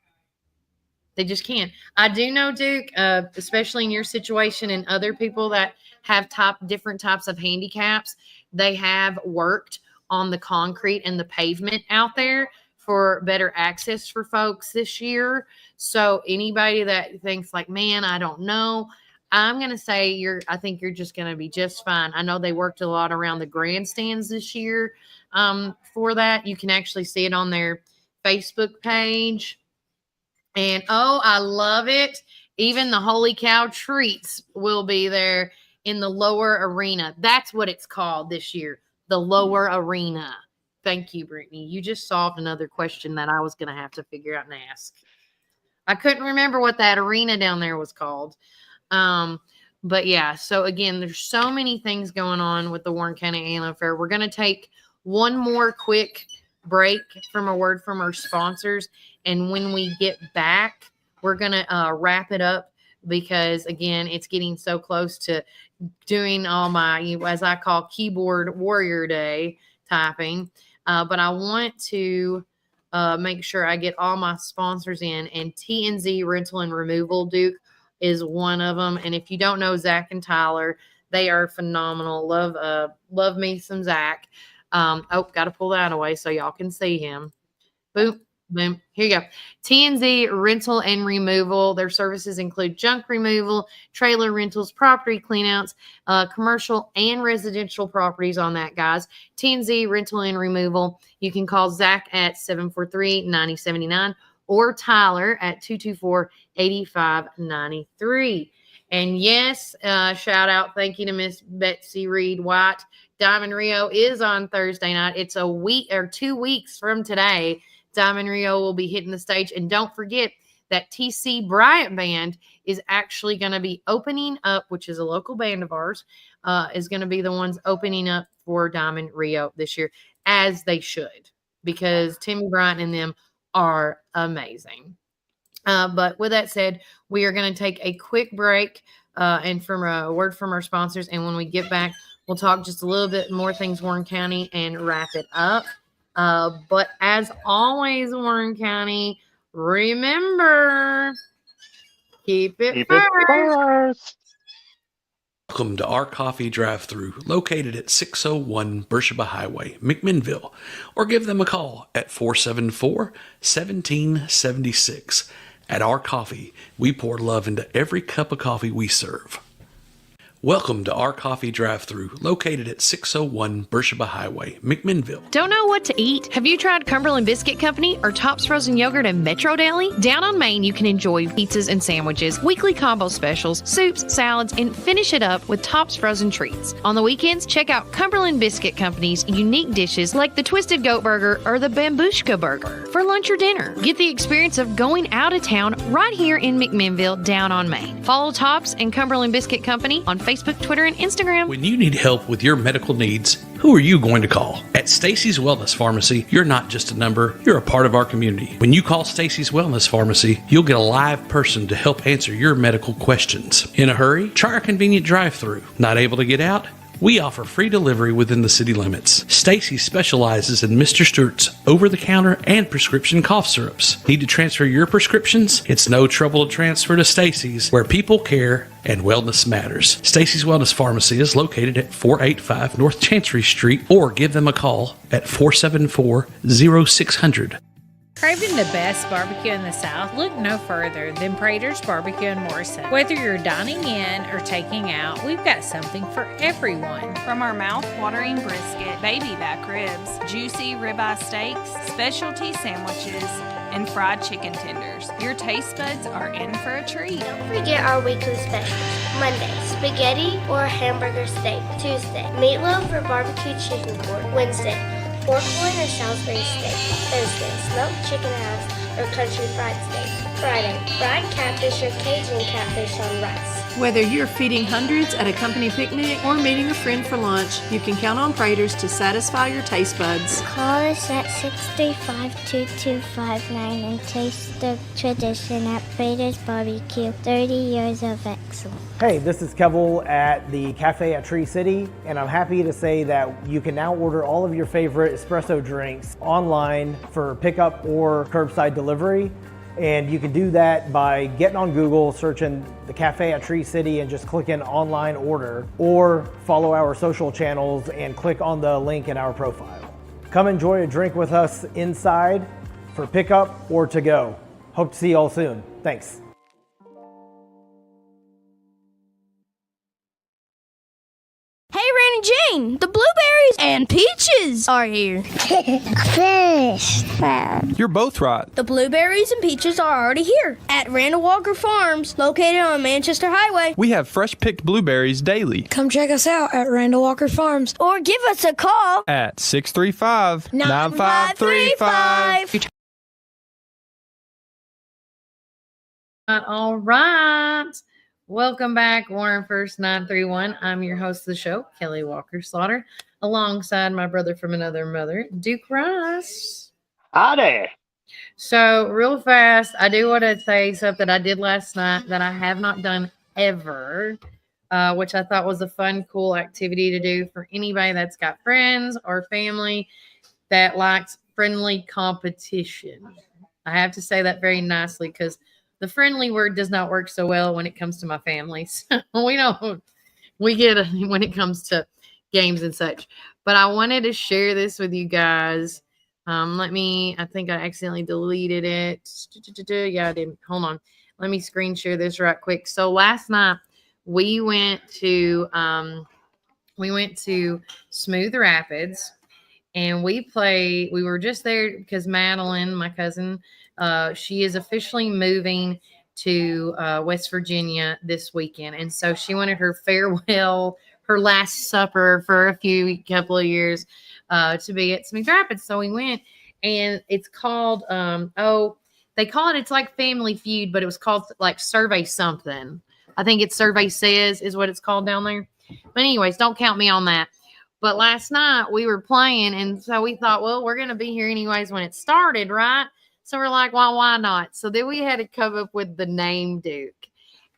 They just can't. I do know, Duke, especially in your situation and other people that have different types of handicaps, they have worked on the concrete and the pavement out there for better access for folks this year. So anybody that thinks like, man, I don't know, I'm going to say I think you're just going to be just fine. I know they worked a lot around the grandstands this year for that. You can actually see it on their Facebook page. And, oh, I love it. Even the Holy Cow treats will be there in the lower arena. That's what it's called this year, the lower arena. Thank you, Brittany. You just solved another question that I was going to have to figure out and ask. I couldn't remember what that arena down there was called. But, yeah, so, again, there's so many things going on with the Warren County A&L Fair. We're going to take one more quick break from a word from our sponsors. And when we get back, we're going to wrap it up because, again, it's getting so close to doing all my, as I call, keyboard warrior day typing. But I want to make sure I get all my sponsors in. And TNZ Rental and Removal, Duke, is one of them. And if you don't know Zach and Tyler, they are phenomenal. Love me some Zach. Got to pull that away so y'all can see him. Boom. Boom. Here you go. TNZ Rental and Removal. Their services include junk removal, trailer rentals, property cleanouts, commercial and residential properties on that, guys. TNZ Rental and Removal. You can call Zach at 743-9079 or Tyler at 224-8593. And yes, shout out, thank you to Miss Betsy Reed White. Diamond Rio is on Thursday night. It's a week or 2 weeks from today. Diamond Rio will be hitting the stage. And don't forget that TC Bryant Band is actually going to be opening up, which is a local band of ours, is going to be the ones opening up for Diamond Rio this year, as they should, because Timmy Bryant and them are amazing. But with that said, we are going to take a quick break and from a word from our sponsors. And when we get back, we'll talk just a little bit more things Warren County and wrap it up. But as always, Warren County, remember, keep it first. Welcome to our coffee drive-thru, located at 601 Beersheba Highway, McMinnville, or give them a call at 474-1776. At Our Coffee, we pour love into every cup of coffee we serve. Welcome to our coffee drive-thru, located at 601 Beersheba Highway, McMinnville. Don't know what to eat? Have you tried Cumberland Biscuit Company or Tops Frozen Yogurt and Metro Deli? Down on Main, you can enjoy pizzas and sandwiches, weekly combo specials, soups, salads, and finish it up with Tops Frozen Treats. On the weekends, check out Cumberland Biscuit Company's unique dishes like the Twisted Goat Burger or the Bambushka Burger. For lunch or dinner, get the experience of going out of town right here in McMinnville, down on Main. Follow Tops and Cumberland Biscuit Company on Facebook, Twitter, and Instagram. When you need help with your medical needs, who are you going to call? At Stacy's Wellness Pharmacy, you're not just a number, you're a part of our community. When you call Stacy's Wellness Pharmacy, you'll get a live person to help answer your medical questions. In a hurry? Try our convenient drive-thru. Not able to get out? We offer free delivery within the city limits. Stacy specializes in Mr. Stewart's over-the-counter and prescription cough syrups. Need to transfer your prescriptions? It's no trouble to transfer to Stacy's, where people care and wellness matters. Stacy's Wellness Pharmacy is located at 485 North Chancery Street, or give them a call at 474-0600. Craving the best barbecue in the South? Look no further than Prater's Barbecue in Morrison. Whether you're dining in or taking out, we've got something for everyone. From our mouth-watering brisket, baby back ribs, juicy ribeye steaks, specialty sandwiches, and fried chicken tenders, your taste buds are in for a treat. Don't forget our weekly specials. Monday, spaghetti or hamburger steak. Tuesday, meatloaf or barbecue chicken pork. Wednesday, pork loin or Salisbury steak. Thursday, smoked chicken halves or country fried steak. Friday, fried catfish or Cajun catfish on rice. Whether you're feeding hundreds at a company picnic or meeting a friend for lunch, you can count on Prater's to satisfy your taste buds. Call us at 635-2259 and taste the tradition at Prater's Barbecue. 30 years of excellence. Hey, this is Kevel at the Cafe at Tree City, and I'm happy to say that you can now order all of your favorite espresso drinks online for pickup or curbside delivery. And you can do that by getting on Google, searching the Cafe at Tree City and just clicking online order, or follow our social channels and click on the link in our profile. Come enjoy a drink with us inside for pickup or to go. Hope to see you all soon. Thanks. Hey, Randy Jane, the blueberries and peaches are here. Fish. You're both right. The blueberries and peaches are already here at Randall Walker Farms, located on Manchester Highway. We have fresh picked blueberries daily. Come check us out at Randall Walker Farms or give us a call at 635-9535. All right. Welcome back, Warren First 931. I'm your host of the show, Kelly Walker Slaughter, alongside my brother from another mother, Duke Ross. Hi there. So, real fast, I do want to say something I did last night that I have not done ever, which I thought was a fun, cool activity to do for anybody that's got friends or family that likes friendly competition. I have to say that very nicely because the friendly word does not work so well when it comes to my family. So we get it when it comes to games and such. But I wanted to share this with you guys. I think I accidentally deleted it. Yeah, I did. Hold on. Let me screen share this right quick. So last night we went to Smooth Rapids, and we were just there because Madeline, my cousin, She is officially moving to West Virginia this weekend. And so she wanted her farewell, her last supper for a couple of years to be at Smith Rapids. So we went, and it's called, they call it, it's like Family Feud, but it was called like Survey Something. I think it's Survey Says is what it's called down there. But anyways, don't count me on that. But last night we were playing, and so we thought, well, we're going to be here anyways when it started, right? So we're like, well, why not? So then we had to come up with the name Duke.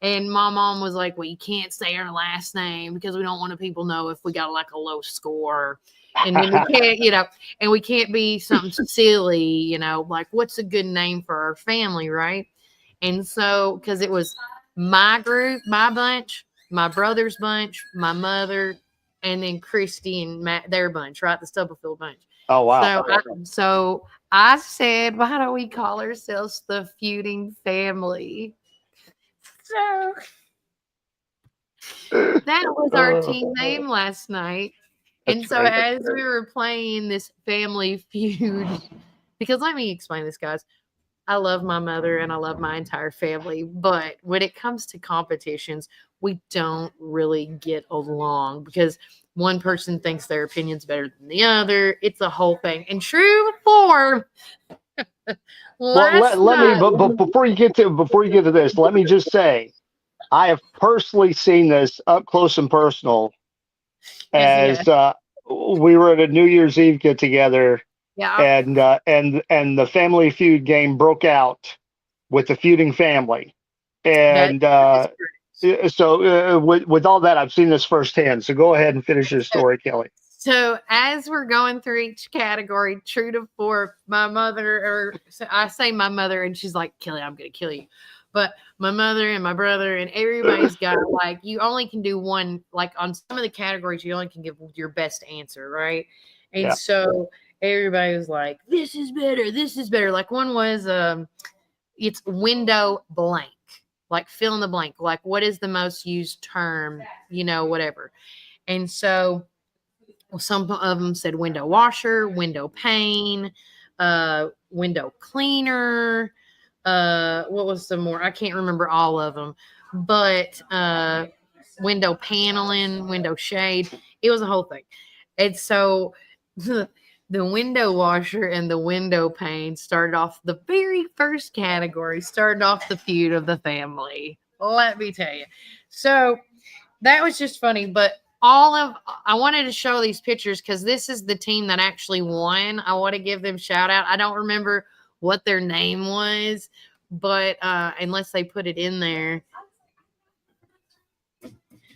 And my mom was like, well, you can't say our last name because we don't want people to know if we got like a low score. And then we can't, and we can't be something silly, like what's a good name for our family, right? And so, because it was my group, my bunch, my brother's bunch, my mother, and then Christy and Matt, their bunch, right? The Stubblefield bunch. Oh, wow. So I said, why don't we call ourselves the Feuding Family? So that was our team name last night. And so as we were playing this Family Feud, because let me explain this, guys. I love my mother and I love my entire family, but when it comes to competitions, we don't really get along because one person thinks their opinion's better than the other. It's a whole thing. And true form. But before you get to this, let me just say, I have personally seen this up close and personal. As we were at a New Year's Eve get together, and the Family Feud game broke out with the Feuding Family, and so with all that, I've seen this firsthand. So go ahead and finish your story, Kelly. So as we're going through each category, true to form, my mother, or I say my mother, and she's like, Kelly, I'm gonna kill you. But my mother and my brother and everybody's got, like, you only can do one, like on some of the categories, you only can give your best answer, right? And so everybody was like, this is better, this is better. Like one was, it's window blank, like fill in the blank, like what is the most used term, whatever. And so some of them said window washer, window pane, window cleaner. What was some more? I can't remember all of them, but window paneling, window shade. It was a whole thing. And so the window washer and the window pane started off the very first category, started off the feud of the family. Let me tell you. So that was just funny, but I wanted to show these pictures because this is the team that actually won. I want to give them shout out. I don't remember what their name was, but unless they put it in there.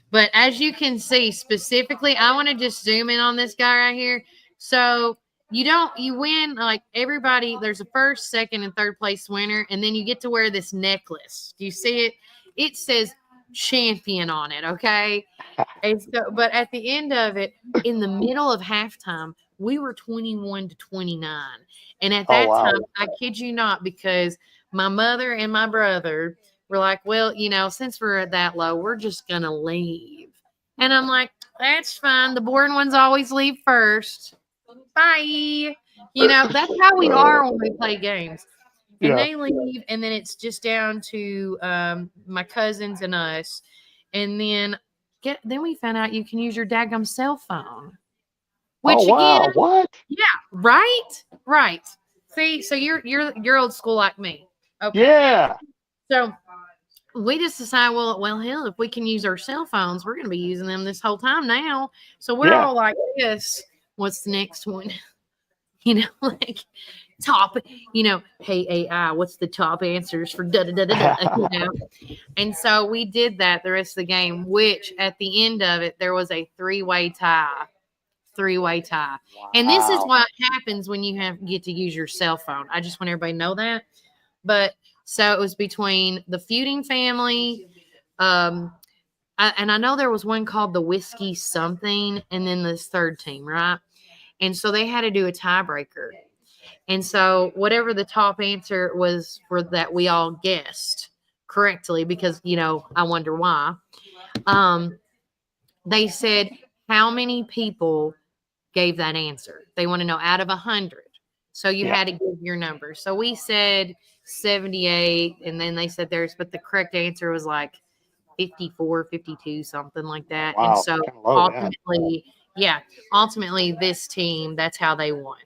But as you can see, specifically, I want to just zoom in on this guy right here. So you win, like everybody, there's a first, second, and third place winner, and then you get to wear this necklace. Do you see it? It says champion on it, okay? And so, but at the end of it, in the middle of halftime, we were 21-29. And at that time, I kid you not, because my mother and my brother were like, well, since we're at that low, we're just going to leave. And I'm like, that's fine. The boring ones always leave first. Bye. That's how we are when we play games. And they leave, and then it's just down to my cousins and us. And then we found out you can use your daggum cell phone. Which again, what? Yeah, right. See, so you're old school like me. Okay. Yeah. So we just decided, well, hell, if we can use our cell phones, we're going to be using them this whole time now. So we're all like this. What's the next one? Like top, hey AI, what's the top answers for da-da-da-da-da, And so we did that the rest of the game, which at the end of it, there was a three-way tie. Wow. And this is what happens when you get to use your cell phone. I just want everybody to know that. But so it was between the Feuding Family, and I know there was one called the Whiskey something, and then this third team, right? And so they had to do a tiebreaker. And so whatever the top answer was for that, we all guessed correctly because, I wonder why. They said how many people gave that answer. They want to know out of 100. So you Yeah. had to give your number. So we said 78, and then they said theirs, but the correct answer was like 54, 52, something like that. And Wow, so kinda low, yeah. ultimately this team, that's how they won.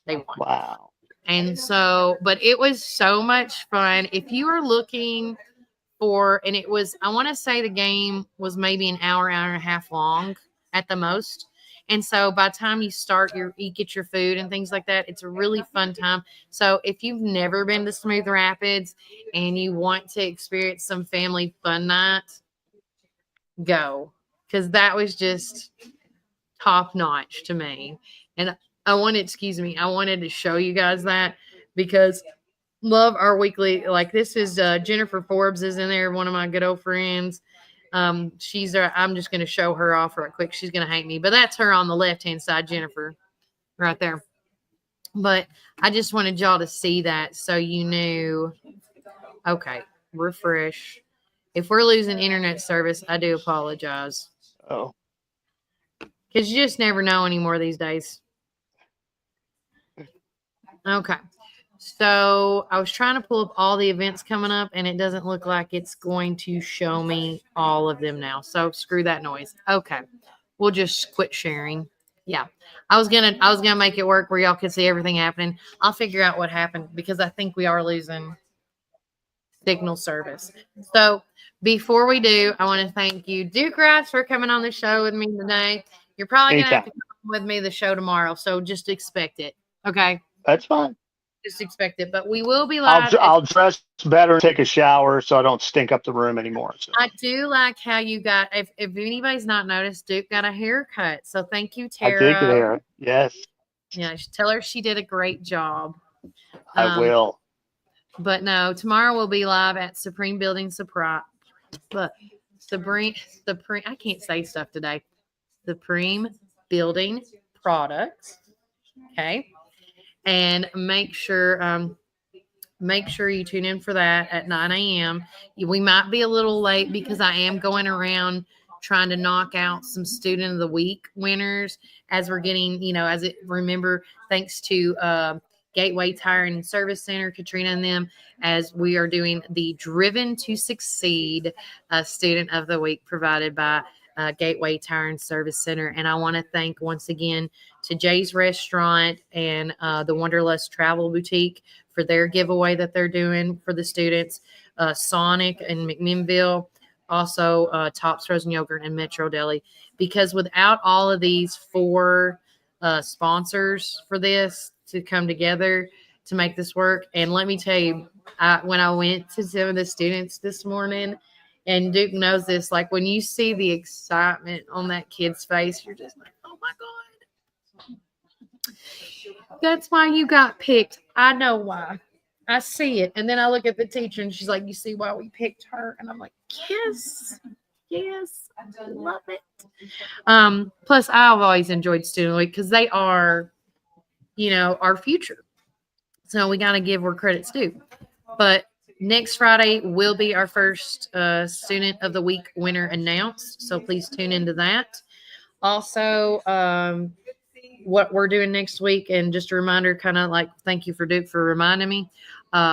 They won. Wow. And so, but it was so much fun. If you are looking for, and it was, I want to say the game was maybe an hour and a half long at the most. And so by the time you start, you get your food and things like that, it's a really fun time. So if you've never been to Smooth Rapids and you want to experience some family fun night, go. Because that was just top notch to me. And I wanted to show you guys that because love our weekly, like this is Jennifer Forbes is in there, one of my good old friends. I'm just going to show her off real quick. She's going to hate me, but that's her on the left-hand side, Jennifer, right there. But I just wanted y'all to see that so you knew. Okay, refresh. If we're losing internet service, I do apologize. Oh. Because you just never know anymore these days. Okay. So I was trying to pull up all the events coming up, and it doesn't look like it's going to show me all of them now. So screw that noise. Okay. We'll just quit sharing. Yeah. I was gonna make it work where y'all could see everything happening. I'll figure out what happened because I think we are losing signal service. So before we do, I want to thank you, Duke Rice, for coming on the show with me today. You're probably going to have to come with me the show tomorrow, so just expect it. Okay? That's fine. Just expect it. But we will be live. I'll dress better and take a shower so I don't stink up the room anymore. So. I do like how you got, if anybody's not noticed, Duke got a haircut. So thank you, Tara. I did get hair. Yes. Yeah, tell her she did a great job. I will. But no, tomorrow we'll be live at Supreme Building Surprise. But Supreme, I can't say stuff today. Supreme Building Products. Okay. And make sure you tune in for that at 9 a.m. We might be a little late because I am going around trying to knock out some Student of the Week winners as we're getting, remember, thanks to Gateway Tire and Service Center, Katrina and them, as we are doing the Driven to Succeed Student of the Week provided by Gateway Tire and Service Center. And I want to thank once again to Jay's Restaurant and the Wanderlust Travel Boutique for their giveaway that they're doing for the students, Sonic and McMinnville, also Tops Frozen Yogurt and Metro Deli, because without all of these four sponsors for this to come together to make this work. And let me tell you, when I went to some of the students this morning, and Duke knows this, like when you see the excitement on that kid's face, you're just like, oh my God. That's why you got picked. I know why. I see it. And then I look at the teacher and she's like, you see why we picked her? And I'm like, yes, I love it. Plus, I've always enjoyed Student Week because they are, our future. So we got to give where credit's due. But next Friday will be our first Student of the Week winner announced. So please tune into that. Also, what we're doing next week, and just a reminder, kind of like thank you for Duke for reminding me,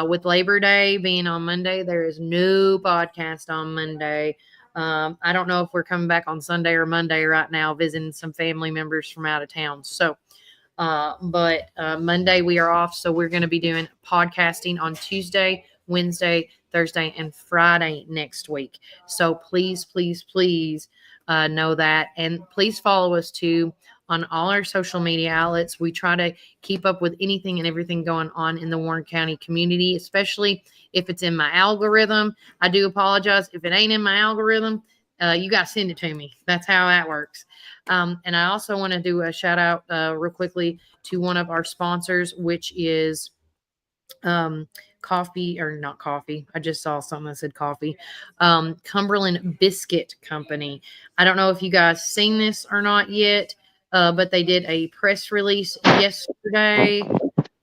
with Labor Day being on Monday, there is no podcast on Monday. I don't know if we're coming back on Sunday or Monday right now, visiting some family members from out of town. So, but Monday we are off. So we're going to be doing podcasting on Tuesday, Wednesday, Thursday, and Friday next week. So please, please, please know that. And please follow us too on all our social media outlets. We try to keep up with anything and everything going on in the Warren County community, especially if it's in my algorithm. I do apologize. If it ain't in my algorithm, you got to send it to me. That's how that works. And I also want to do a shout out real quickly to one of our sponsors, which is coffee, or not coffee. I just saw something that said coffee. Cumberland Biscuit Company. I don't know if you guys seen this or not yet, but they did a press release yesterday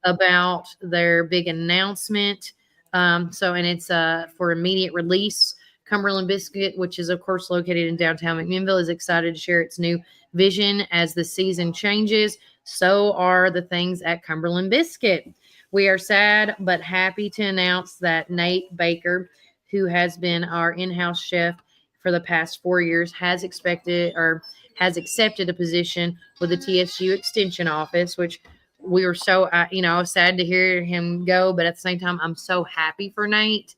about their big announcement. And it's for immediate release. Cumberland Biscuit, which is of course located in downtown McMinnville, is excited to share its new vision as the season changes. So are the things at Cumberland Biscuit. We are sad but happy to announce that Nate Baker, who has been our in-house chef for the past 4 years, has accepted a position with the TSU Extension Office, which we were so, I was sad to hear him go, but at the same time, I'm so happy for Nate.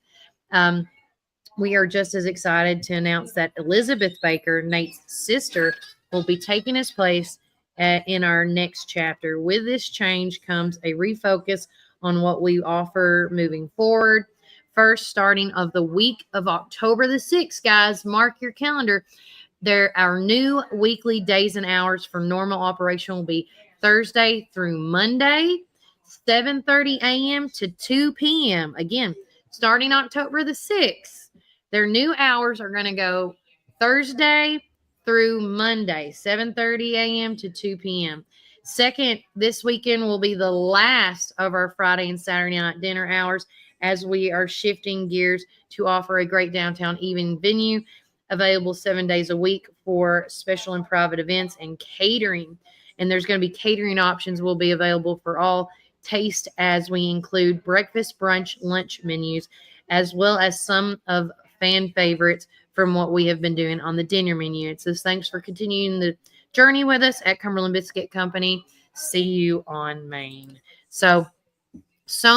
We are just as excited to announce that Elizabeth Baker, Nate's sister, will be taking his place in our next chapter. With this change comes a refocus on what we offer moving forward. First, starting of the week of October the 6th, guys, mark your calendar. Our new weekly days and hours for normal operation will be Thursday through Monday, 7:30 a.m. to 2 p.m. Again, starting October the 6th. Their new hours are going to go Thursday through Monday, 7:30 a.m. to 2 p.m. Second, this weekend will be the last of our Friday and Saturday night dinner hours, as we are shifting gears to offer a great downtown evening venue available 7 days a week for special and private events and catering. And there's going to be catering options will be available for all taste, as we include breakfast, brunch, lunch menus, as well as some of fan favorites from what we have been doing on the dinner menu. It says, thanks for continuing the journey with us at Cumberland Biscuit Company. See you on Main. So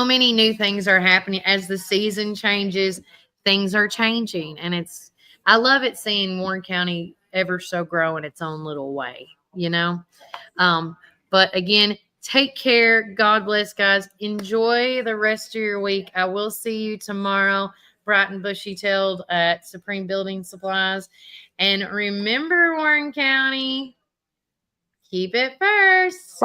many new things are happening as the season changes. Things are changing, and I love it seeing Warren County ever so grow in its own little way, But again, take care. God bless, guys. Enjoy the rest of your week. I will see you tomorrow, bright and bushy-tailed, at Supreme Building Supplies. And remember, Warren County, keep it first.